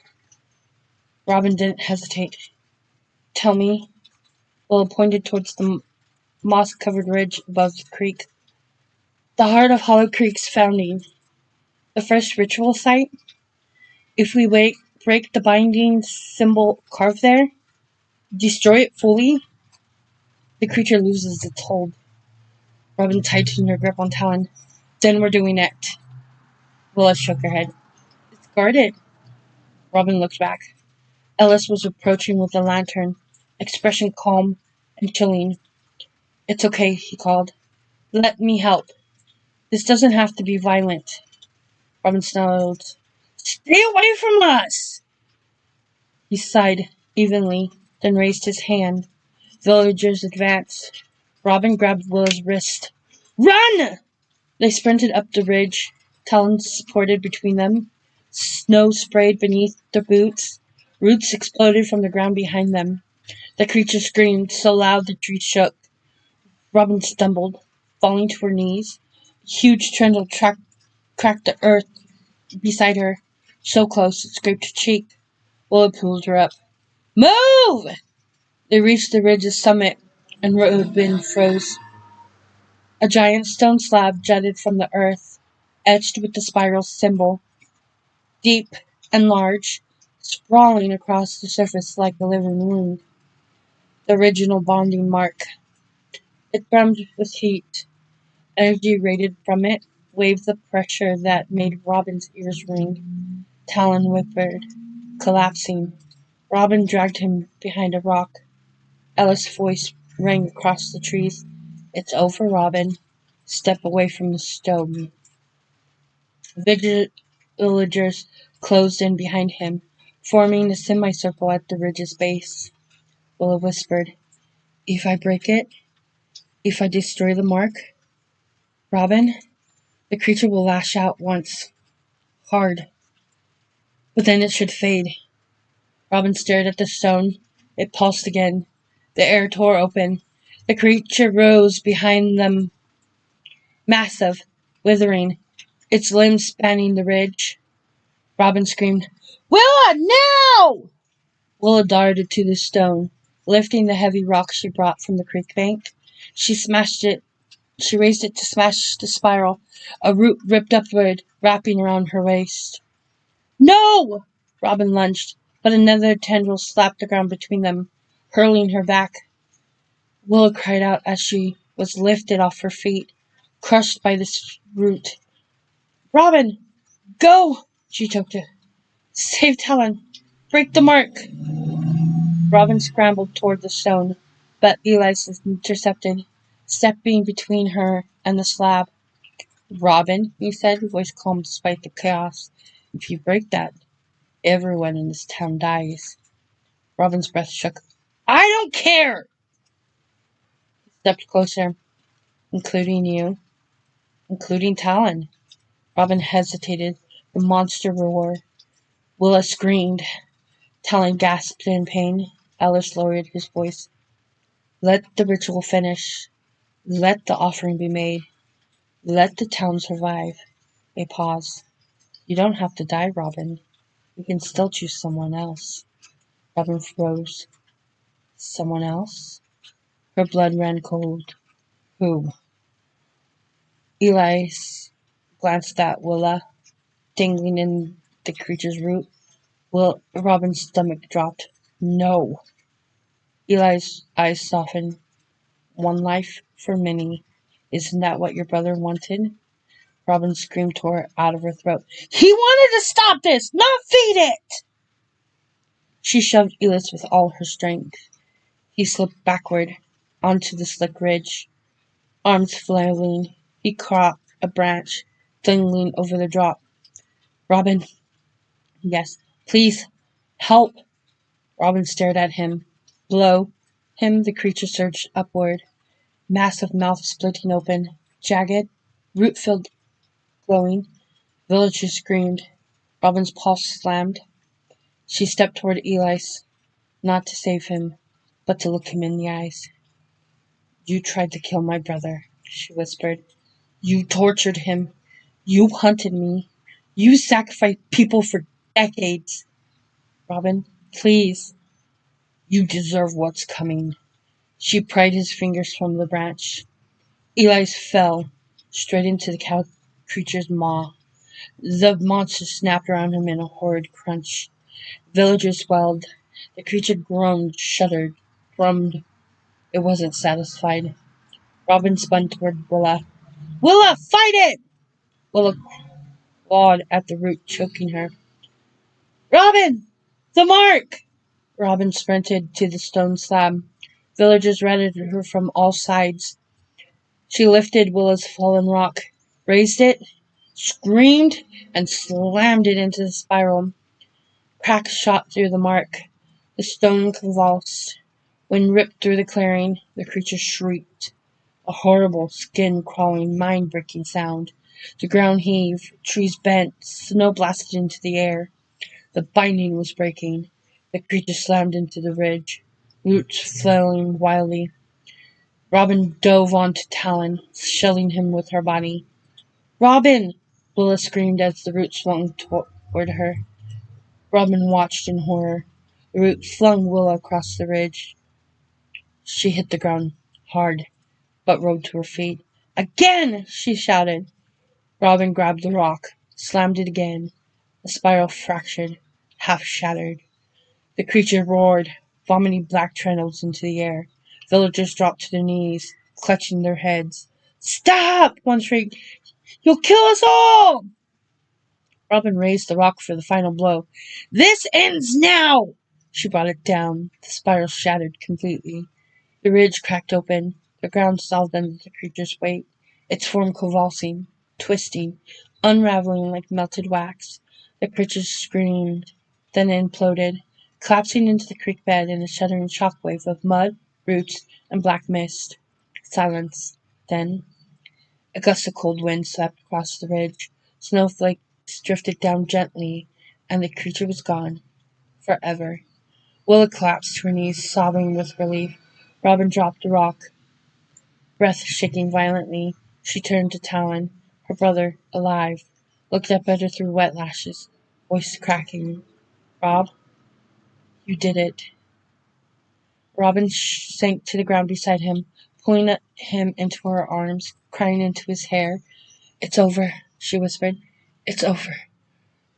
Robin didn't hesitate. Tell me. Willa pointed towards the moss-covered ridge above the creek. The heart of Hollow Creek's founding. The first ritual site. If we break the binding symbol carved there, destroy it fully, the creature loses its hold. Robin tightened her grip on Talon. Then we're doing it. Willa shook her head. It's guarded. Robin looked back. Ellis was approaching with a lantern, expression calm and chilling. It's okay, he called. Let me help. This doesn't have to be violent. Robin snarled. Stay away from us! He sighed evenly, then raised his hand. Villagers advanced. Robin grabbed Willa's wrist. Run! They sprinted up the ridge, talons supported between them. Snow sprayed beneath their boots. Roots exploded from the ground behind them. The creature screamed so loud the trees shook. Robin stumbled, falling to her knees. A huge tendril cracked the earth beside her, so close it scraped her cheek. Willa pulled her up. Move! They reached the ridge's summit, and Robin froze. A giant stone slab jutted from the earth, etched with the spiral symbol, deep and large, sprawling across the surface like a living wound. The original bonding mark. It brimmed with heat. Energy radiated from it, waved the pressure that made Robin's ears ring. Talon whimpered, collapsing. Robin dragged him behind a rock. Ellis' voice rang across the trees. It's over, Robin. Step away from the stone. Villagers closed in behind him, forming a semicircle at the ridge's base. Willa whispered, If I break it, if I destroy the mark, Robin, the creature will lash out once. Hard. But then it should fade. Robin stared at the stone. It pulsed again. The air tore open. The creature rose behind them, massive, withering, its limbs spanning the ridge. Robin screamed, Willa, now! Willa darted to the stone, lifting the heavy rock she brought from the creek bank. She raised it to smash the spiral. A root ripped upward, wrapping around her waist. No! Robin lunged, but another tendril slapped the ground between them, hurling her back. Willa cried out as she was lifted off her feet, crushed by this root. Robin! Go! She choked it. Save Talon! Break the mark! Robin scrambled toward the stone, but Elias intercepted, stepping between her and the slab. Robin, he said, voice calm despite the chaos. If you break that, everyone in this town dies. Robin's breath shook. I don't care! He stepped closer, including you, including Talon. Robin hesitated. The monster roared. Willa screamed. Talon gasped in pain. Ellis lowered his voice. Let the ritual finish. Let the offering be made. Let the town survive. A pause. You don't have to die, Robin. You can still choose someone else. Robin froze. Someone else? Her blood ran cold. Who? Elias glanced at Willa. dangling in the creature's root. Well, Robin's stomach dropped. No. Eli's eyes softened. One life for many. Isn't that what your brother wanted? Robin's scream tore out of her throat. He wanted to stop this, not feed it! She shoved Elis with all her strength. He slipped backward onto the slick ridge, arms flailing. He caught a branch, dangling over the drop. Robin. Yes, please, help. Robin stared at him. Below him the creature surged upward, massive mouth splitting open, jagged, root-filled, glowing. Villagers screamed. Robin's pulse slammed. She stepped toward Elis, not to save him, but to look him in the eyes. You tried to kill my brother, she whispered. You tortured him. You hunted me. You sacrificed people for decades. Robin, please. You deserve what's coming. She pried his fingers from the branch. Eli's fell straight into the creature's maw. The monster snapped around him in a horrid crunch. Villagers swelled. The creature groaned, shuddered, thrummed. It wasn't satisfied. Robin spun toward Willa. Willa, fight it! Willa clawed at the root, choking her. Robin! The mark! Robin sprinted to the stone slab. Villagers ran at her from all sides. She lifted Willa's fallen rock, raised it, screamed, and slammed it into the spiral. Cracks shot through the mark. The stone convulsed. Wind ripped through the clearing. The creature shrieked. A horrible, skin-crawling, mind-breaking sound. The ground heaved. Trees bent. Snow blasted into the air. The binding was breaking. The creature slammed into the ridge, roots flailing wildly. Robin dove onto Talon, shelling him with her body. Robin! Willa screamed as the root swung toward her. Robin watched in horror. The root flung Willa across the ridge. She hit the ground hard, but rose to her feet. Again! She shouted. Robin grabbed the rock, slammed it again. The spiral fractured, half shattered. The creature roared, vomiting black tendrils into the air. Villagers dropped to their knees, clutching their heads. Stop! One shrieked. You'll kill us all! Robin raised the rock for the final blow. This ends now! She brought it down. The spiral shattered completely. The ridge cracked open. The ground dissolved under the creature's weight, its form convulsing, twisting, unraveling like melted wax. The creature screamed, then imploded, collapsing into the creek bed in a shuddering shockwave of mud, roots, and black mist. Silence. Then a gust of cold wind swept across the ridge. Snowflakes drifted down gently, and the creature was gone. Forever. Willa collapsed to her knees, sobbing with relief. Robin dropped the rock, breath shaking violently. She turned to Talon, her brother, alive, looked up at her through wet lashes, voice cracking. Rob, you did it. Robin sank to the ground beside him, pulling him into her arms, crying into his hair. It's over, she whispered. It's over.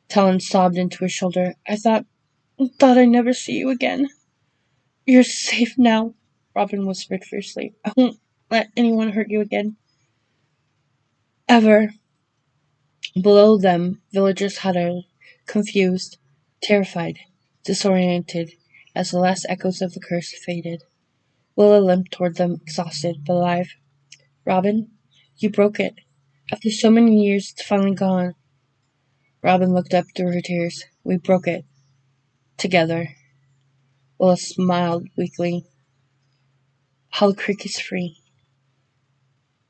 Talon sobbed into his shoulder. I thought I'd never see you again. You're safe now, Robin whispered fiercely. I won't let anyone hurt you again. Ever. Below them, villagers huddled, confused, terrified, disoriented, as the last echoes of the curse faded. Willa limped toward them, exhausted, but alive. Robin, you broke it. After so many years, it's finally gone. Robin looked up through her tears. We broke it. Together. Willa smiled weakly. Hollow Creek is free.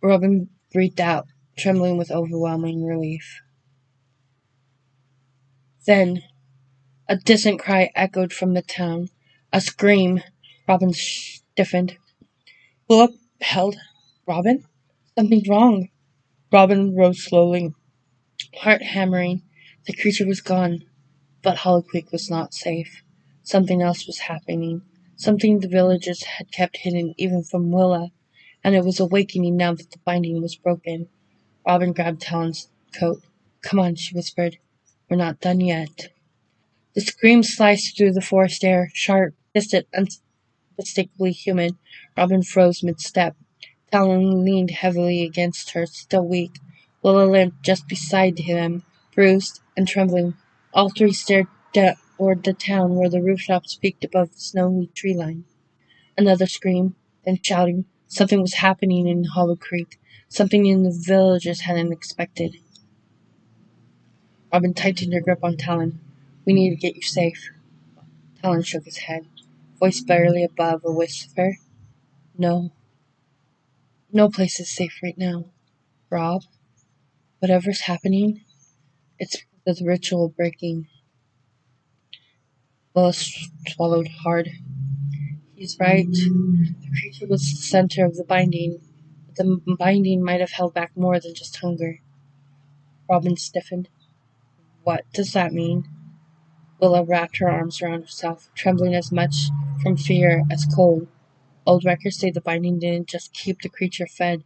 Robin breathed out, trembling with overwhelming relief. Then, a distant cry echoed from the town. A scream. Robin stiffened. Willa held. Robin? Something's wrong. Robin rose slowly, heart hammering. The creature was gone, but Hollow Creek was not safe. Something else was happening. Something the villagers had kept hidden even from Willa, and it was awakening now that the binding was broken. Robin grabbed Talon's coat. Come on, she whispered. We're not done yet. The scream sliced through the forest air, sharp, distant, unmistakably human. Robin froze mid-step. Talon leaned heavily against her, still weak. Willa limped just beside him, bruised and trembling. All three stared toward the town where the rooftops peaked above the snowy tree line. Another scream, then shouting. Something was happening in Hollow Creek. Something in the villagers hadn't expected. Robin tightened her grip on Talon. We need to get you safe. Talon shook his head, voice barely above a whisper. No. No place is safe right now. Rob, whatever's happening, it's because of the ritual breaking. Willis swallowed hard. He's right. The creature was the center of the binding, but the binding might have held back more than just hunger. Robin stiffened. What does that mean? Willa wrapped her arms around herself, trembling as much from fear as cold. Old records say the binding didn't just keep the creature fed,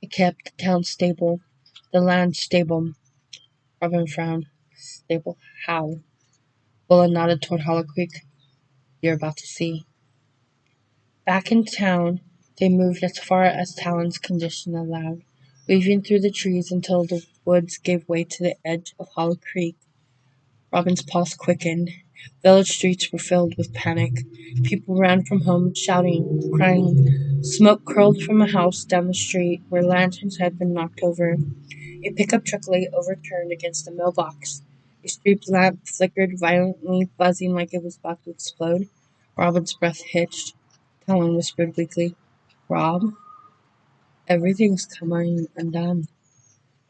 it kept the town stable, the land stable. Robin frowned. Stable? How? Willa nodded toward Hollow Creek. You're about to see. Back in town, they moved as far as Talon's condition allowed, weaving through the trees until the woods gave way to the edge of Hollow Creek. Robin's pulse quickened. Village streets were filled with panic. People ran from home, shouting, crying. Smoke curled from a house down the street where lanterns had been knocked over. A pickup truck lay overturned against a mailbox. A street lamp flickered violently, buzzing like it was about to explode. Robin's breath hitched. Talon whispered weakly, Rob, everything's coming undone.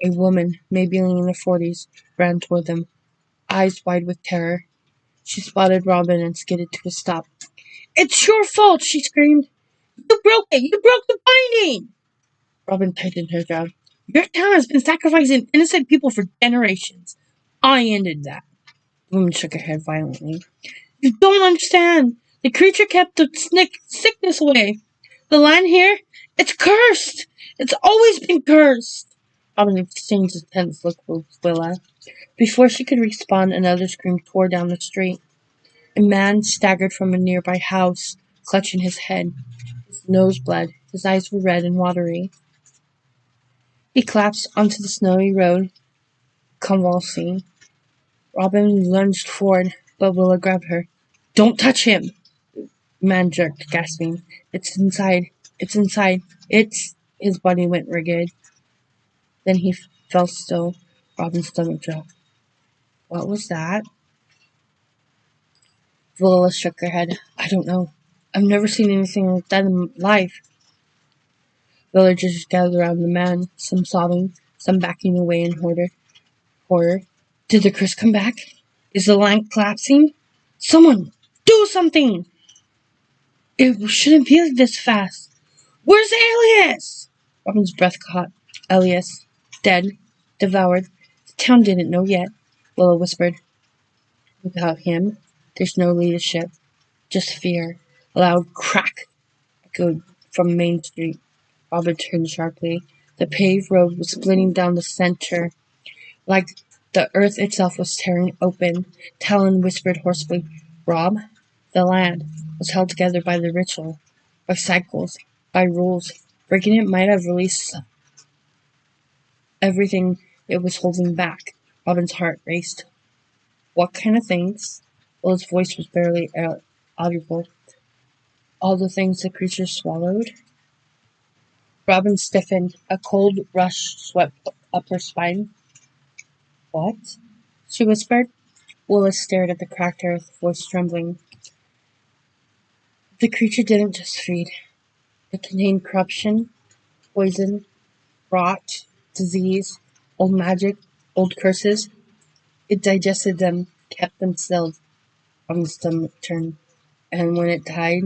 A woman, maybe in her 40s, ran toward them, eyes wide with terror. She spotted Robin and skidded to a stop. It's your fault, she screamed. You broke it! You broke the binding! Robin tightened her jaw. Your town has been sacrificing innocent people for generations. I ended that. The woman shook her head violently. You don't understand. The creature kept the sickness away. The land here, it's cursed. It's always been cursed. Robin exchanged a tense look with Willa. Before she could respond, another scream tore down the street. A man staggered from a nearby house, clutching his head. His nose bled. His eyes were red and watery. He collapsed onto the snowy road, convulsing. Robin lunged forward, but Willa grabbed her. Don't touch him! The man jerked, gasping. It's inside. It's inside. It's... His body went rigid. Then he fell still. Robin's stomach dropped. What was that? Willa shook her head. I don't know. I've never seen anything like that in life. Villagers gathered around the man, some sobbing, some backing away in horror. Did the curse come back? Is the land collapsing? Someone! Do something! It shouldn't be this fast. Where's Elias? Robin's breath caught. Elias. Dead. Devoured. The town didn't know yet, Willa whispered. Without him, there's no leadership. Just fear. A loud crack echoed from Main Street. Robin turned sharply. The paved road was splitting down the center, like the earth itself was tearing open. Talon whispered hoarsely, Rob, the land was held together by the ritual, by cycles, by rules. Breaking it might have released everything it was holding back. Robin's heart raced. What kind of things? Well, his voice was barely audible. All the things the creature swallowed? Robin stiffened. A cold rush swept up her spine. What? She whispered. Willis stared at the cracked earth, voice trembling. The creature didn't just feed. It contained corruption, poison, rot, disease, old magic, old curses. It digested them, kept them stilled. Robin's stomach turned. And when it died,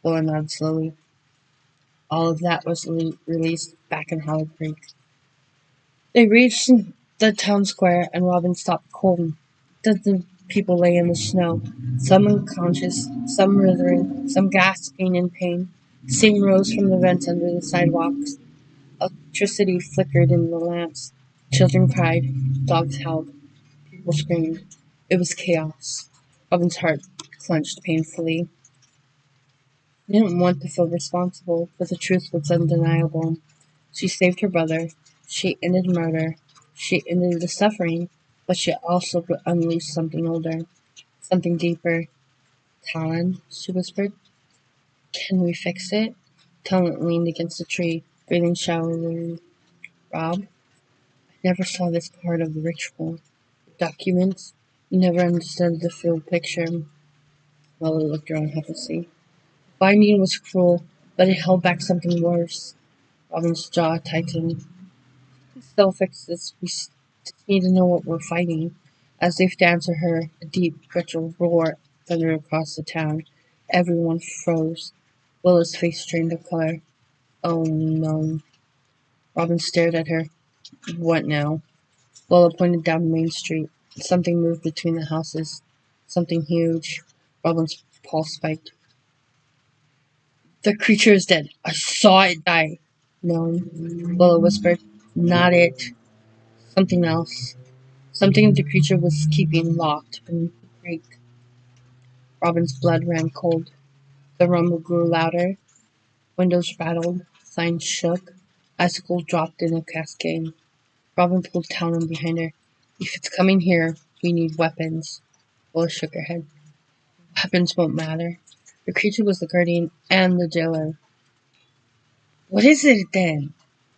Willa nodded slowly. All of that was released back in Hollow Creek. They reached the town square, and Robin stopped cold. Dozens of people lay in the snow, some unconscious, some writhing, some gasping in pain. Steam rose from the vents under the sidewalks. Electricity flickered in the lamps. Children cried. Dogs howled. Will screamed. It was chaos. Robin's heart clenched painfully. He didn't want to feel responsible, but the truth was undeniable. She saved her brother. She ended murder. She ended the suffering, but she also unleashed something older, something deeper. Talon, she whispered. Can we fix it? Talon leaned against a tree, breathing shallowly. Rob, I never saw this part of the ritual. The documents, you never understood the full picture. Lola looked around helplessly. Binding was cruel, but it held back something worse. Robin's jaw tightened. Still fix this. We just need to know what we're fighting. As if to answer her, a deep, guttural roar thundered across the town. Everyone froze. Willa's face strained of color. Oh no. Robin stared at her. What now? Willa pointed down Main Street. Something moved between the houses. Something huge. Robin's pulse spiked. The creature is dead. I saw it die. No, Willa whispered. Not it. Something else. Something the creature was keeping locked beneath the creek. Robin's blood ran cold. The rumble grew louder. Windows rattled. Signs shook. Icicles dropped in a cascade. Robin pulled Talon behind her. If it's coming here, we need weapons. Willa shook her head. Weapons won't matter. The creature was the guardian and the jailer. What is it then?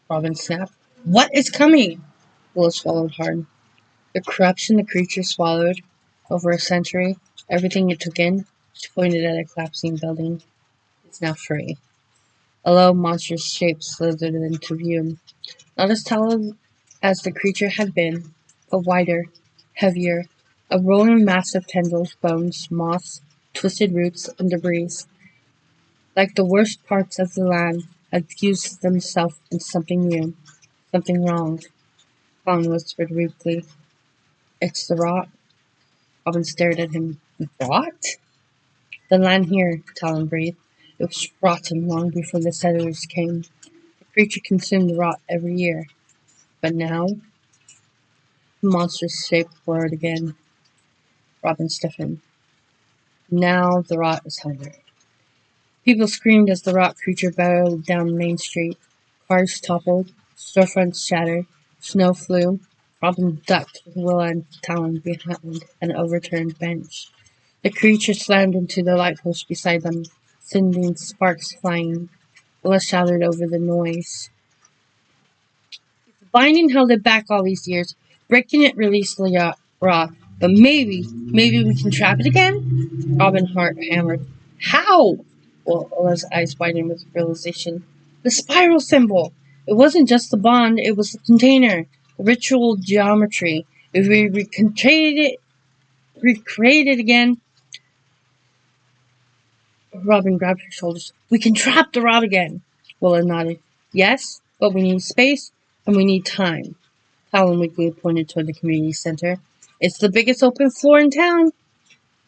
Robin snapped. What is coming? Willa swallowed hard. The corruption the creature swallowed over a century, everything it took in, she pointed at a collapsing building. It's now free. A low, monstrous shape slithered into view. Not as tall as the creature had been, but wider, heavier, a rolling mass of tendrils, bones, moss, twisted roots, and debris. Like the worst parts of the land had fused themselves into something new, something wrong. Fawn whispered weakly. It's the rot. Robin stared at him. Rot? The land here, Talon breathed. It was rotten long before the settlers came. The creature consumed the rot every year. But now, the monstrous shape roared again. Robin stiffened. Now the rot is hungry. People screamed as the rot creature barreled down Main Street. Cars toppled, storefronts shattered, snow flew. Robin ducked with Willa and Talon behind an overturned bench. The creature slammed into the light post beside them, sending sparks flying. Willa shouted over the noise. Binding held it back all these years. Breaking it released the rot. But maybe we can trap it again? Robin Hart hammered. How? Well, Willa's eyes widened with realization. The spiral symbol! It wasn't just the bond, it was the container. The ritual geometry. If we recreate it again. Robin grabbed her shoulders. We can trap the rod again. Willa nodded. Yes, but we need space and we need time. Talon weakly pointed toward the community center. It's the biggest open floor in town.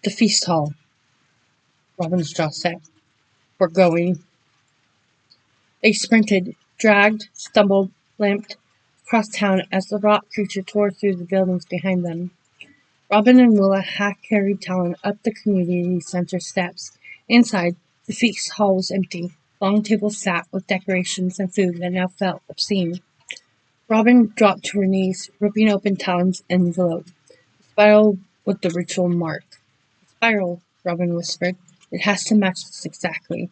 The feast hall. Robin's jaw set. We're going. They sprinted, dragged, stumbled, limped across town as the rock creature tore through the buildings behind them. Robin and Willa carried Talon up the community center steps. Inside, the feast hall was empty. Long tables sat with decorations and food that now felt obscene. Robin dropped to her knees, ripping open Talon's envelope. The spiral with the ritual mark. The spiral, Robin whispered. It has to match this exactly.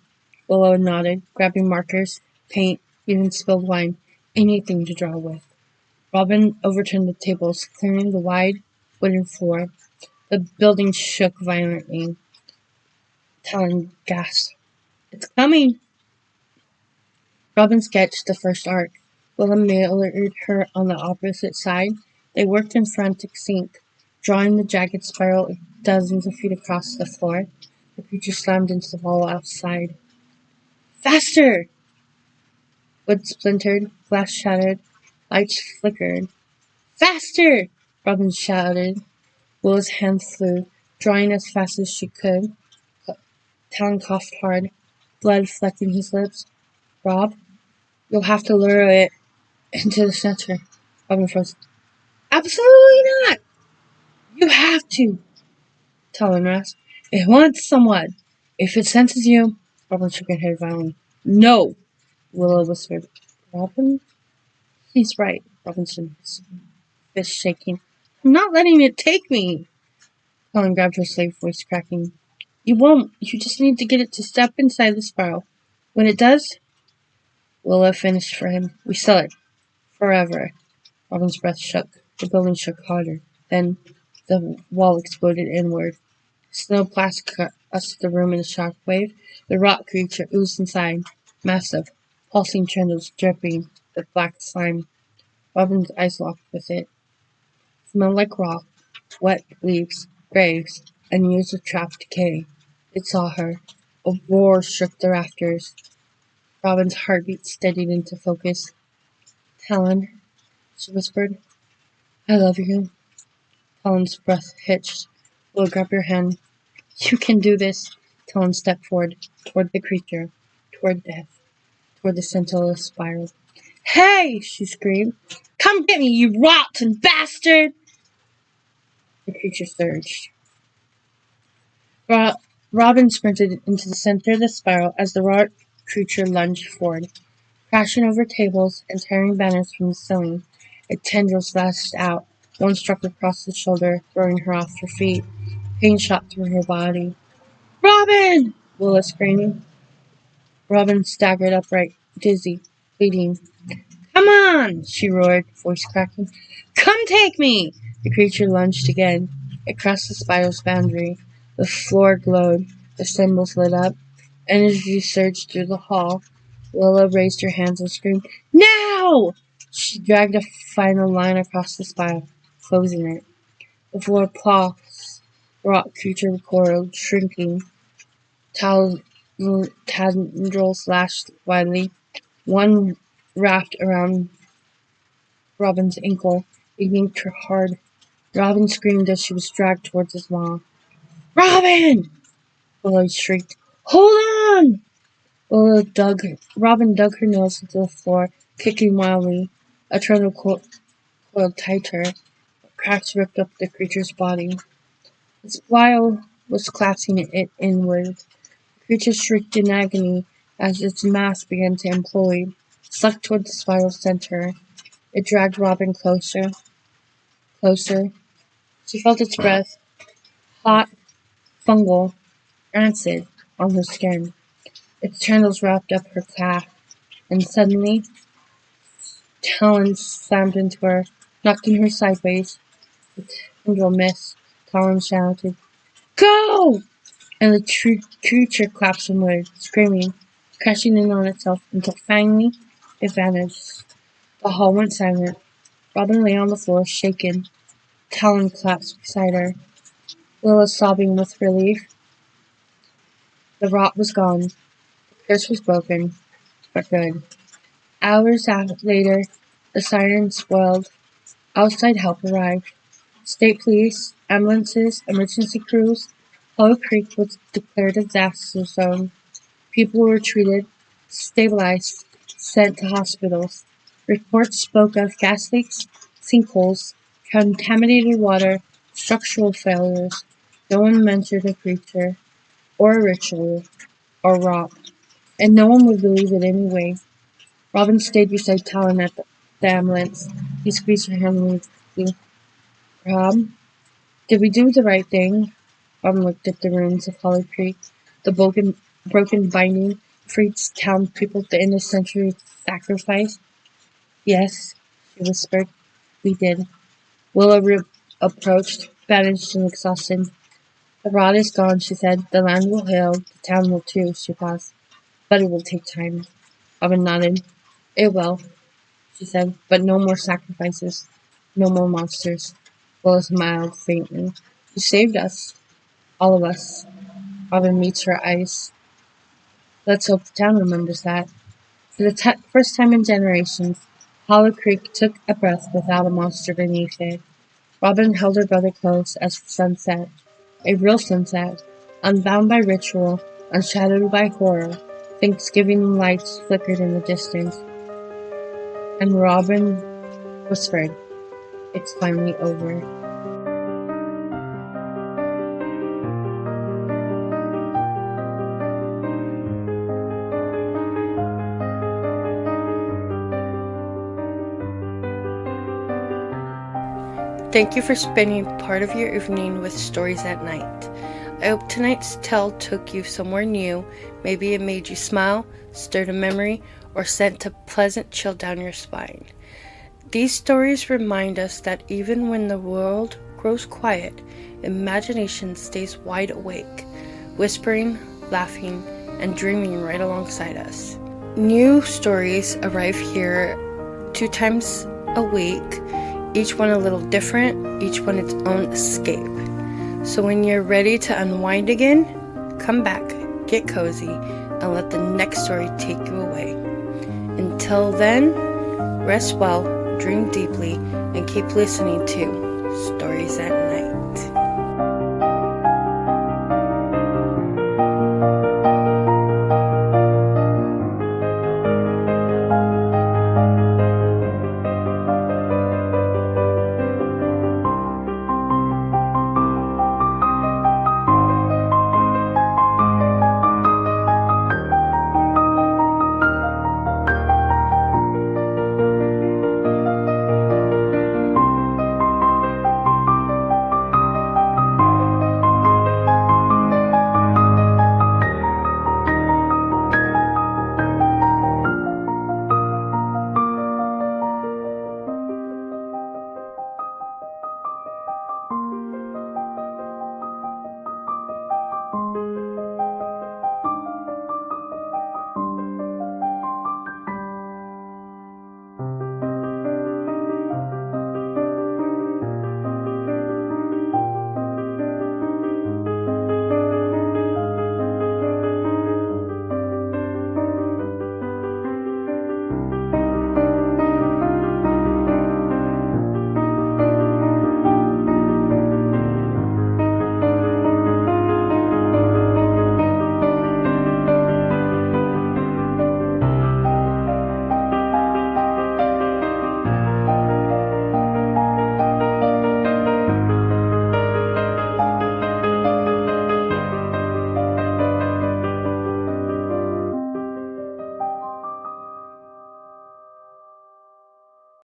Willow nodded, grabbing markers, paint, even spilled wine, anything to draw with. Robin overturned the tables, clearing the wide wooden floor. The building shook violently. Talon gasped. It's coming! Robin sketched the first arc. Willa mirrored her on the opposite side. They worked in frantic sync, drawing the jagged spiral dozens of feet across the floor. The creature slammed into the wall outside. Faster! Wood splintered, glass shattered, lights flickered. Faster! Robin shouted. Willa's hand flew, drawing as fast as she could. Talon coughed hard, blood flecking his lips. Rob, you'll have to lure it into the center. Robin froze. Absolutely not! You have to, Talon rasped. It wants someone. If it senses you, Robin shook her head violently. No, Willow whispered. Robin? He's right, Robinson's fist shaking. I'm not letting it take me. Helen grabbed her sleeve, voice cracking. You won't. You just need to get it to step inside the spiral. When it does, Willow finished for him. We sell it. Forever. Robin's breath shook. The building shook harder. Then the wall exploded inward. Snow plastered across the room in a shock wave. The rock creature oozed inside. Massive, pulsing tendrils dripping with black slime. Robin's eyes locked with it. Smelled like rock, wet leaves, graves, and years of trapped decay. It saw her. A roar shook the rafters. Robin's heartbeat steadied into focus. Talon, she whispered, I love you. Talon's breath hitched. Will grab your hand. You can do this. Talon stepped forward, toward the creature, toward death, toward the sentinel spiral. Hey! She screamed. Come get me, you rotten bastard! The creature surged. Robin sprinted into the center of the spiral as the rock creature lunged forward, crashing over tables and tearing banners from the ceiling. A tendril slashed out. One struck her across the shoulder, throwing her off her feet. Pain shot through her body. Robin! Willa screamed. Robin staggered upright, dizzy, bleeding. Come on! She roared, voice cracking. Come take me! The creature lunged again. It crossed the spiral's boundary. The floor glowed. The symbols lit up. Energy surged through the hall. Willa raised her hands and screamed, Now! She dragged a final line across the spiral, closing it. The floor pulsed. The rock creature recoiled, shrinking. Tendrils lashed wildly. One wrapped around Robin's ankle. It yanked her hard. Robin screamed as she was dragged towards his maw. Robin! Willow shrieked. Hold on! Robin dug her nose into the floor, kicking wildly. A tendril coiled tighter. Cracks ripped up the creature's body. Its bile was collapsing it inward. The creature shrieked in agony as its mass began to implode, sucked toward the spiral center. It dragged Robin closer, closer. She felt its breath, hot, fungal, rancid, on her skin. Its tendrils wrapped up her calf, and suddenly, talons slammed into her, knocking her sideways. The tendril missed. Talons shouted, Go! And the creature collapsed inward, screaming, crashing in on itself until finally it vanished. The hall went silent. Robin lay on the floor, shaken. Talon collapsed beside her. Willa sobbing with relief. The rot was gone. The curse was broken, but good. Hours later, the sirens wailed. Outside help arrived. State police, ambulances, emergency crews. Hollow Creek was declared a disaster zone. People were treated, stabilized, sent to hospitals. Reports spoke of gas leaks, sinkholes, contaminated water, structural failures. No one mentioned a creature, or a ritual, or rot, and no one would believe it anyway. Robin stayed beside Talon at the ambulance. He squeezed her hand weakly. Rob, did we do the right thing? Robin looked at the ruins of Hollow Creek. The broken binding freed townspeople at the end of century sacrifice. Yes, she whispered. We did. Willow approached, bandaged and exhausted. The rot is gone, she said. The land will heal. The town will too, she paused. But it will take time. Robin nodded. It will, she said, but no more sacrifices. No more monsters. Willow smiled faintly. You saved us. All of us. Robin meets her eyes. Let's hope the town remembers that. For the first time in generations, Hollow Creek took a breath without a monster beneath it. Robin held her brother close as the sun set. A real sunset, unbound by ritual, unshadowed by horror. Thanksgiving lights flickered in the distance. And Robin whispered, It's finally over. Thank you for spending part of your evening with Stories at Night. I hope tonight's tale took you somewhere new. Maybe it made you smile, stirred a memory, or sent a pleasant chill down your spine. These stories remind us that even when the world grows quiet, imagination stays wide awake, whispering, laughing, and dreaming right alongside us. New stories arrive here 2 times a week, each one a little different, each one its own escape. So when you're ready to unwind again, come back, get cozy, and let the next story take you away. Until then, rest well, dream deeply, and keep listening to Stories at Night.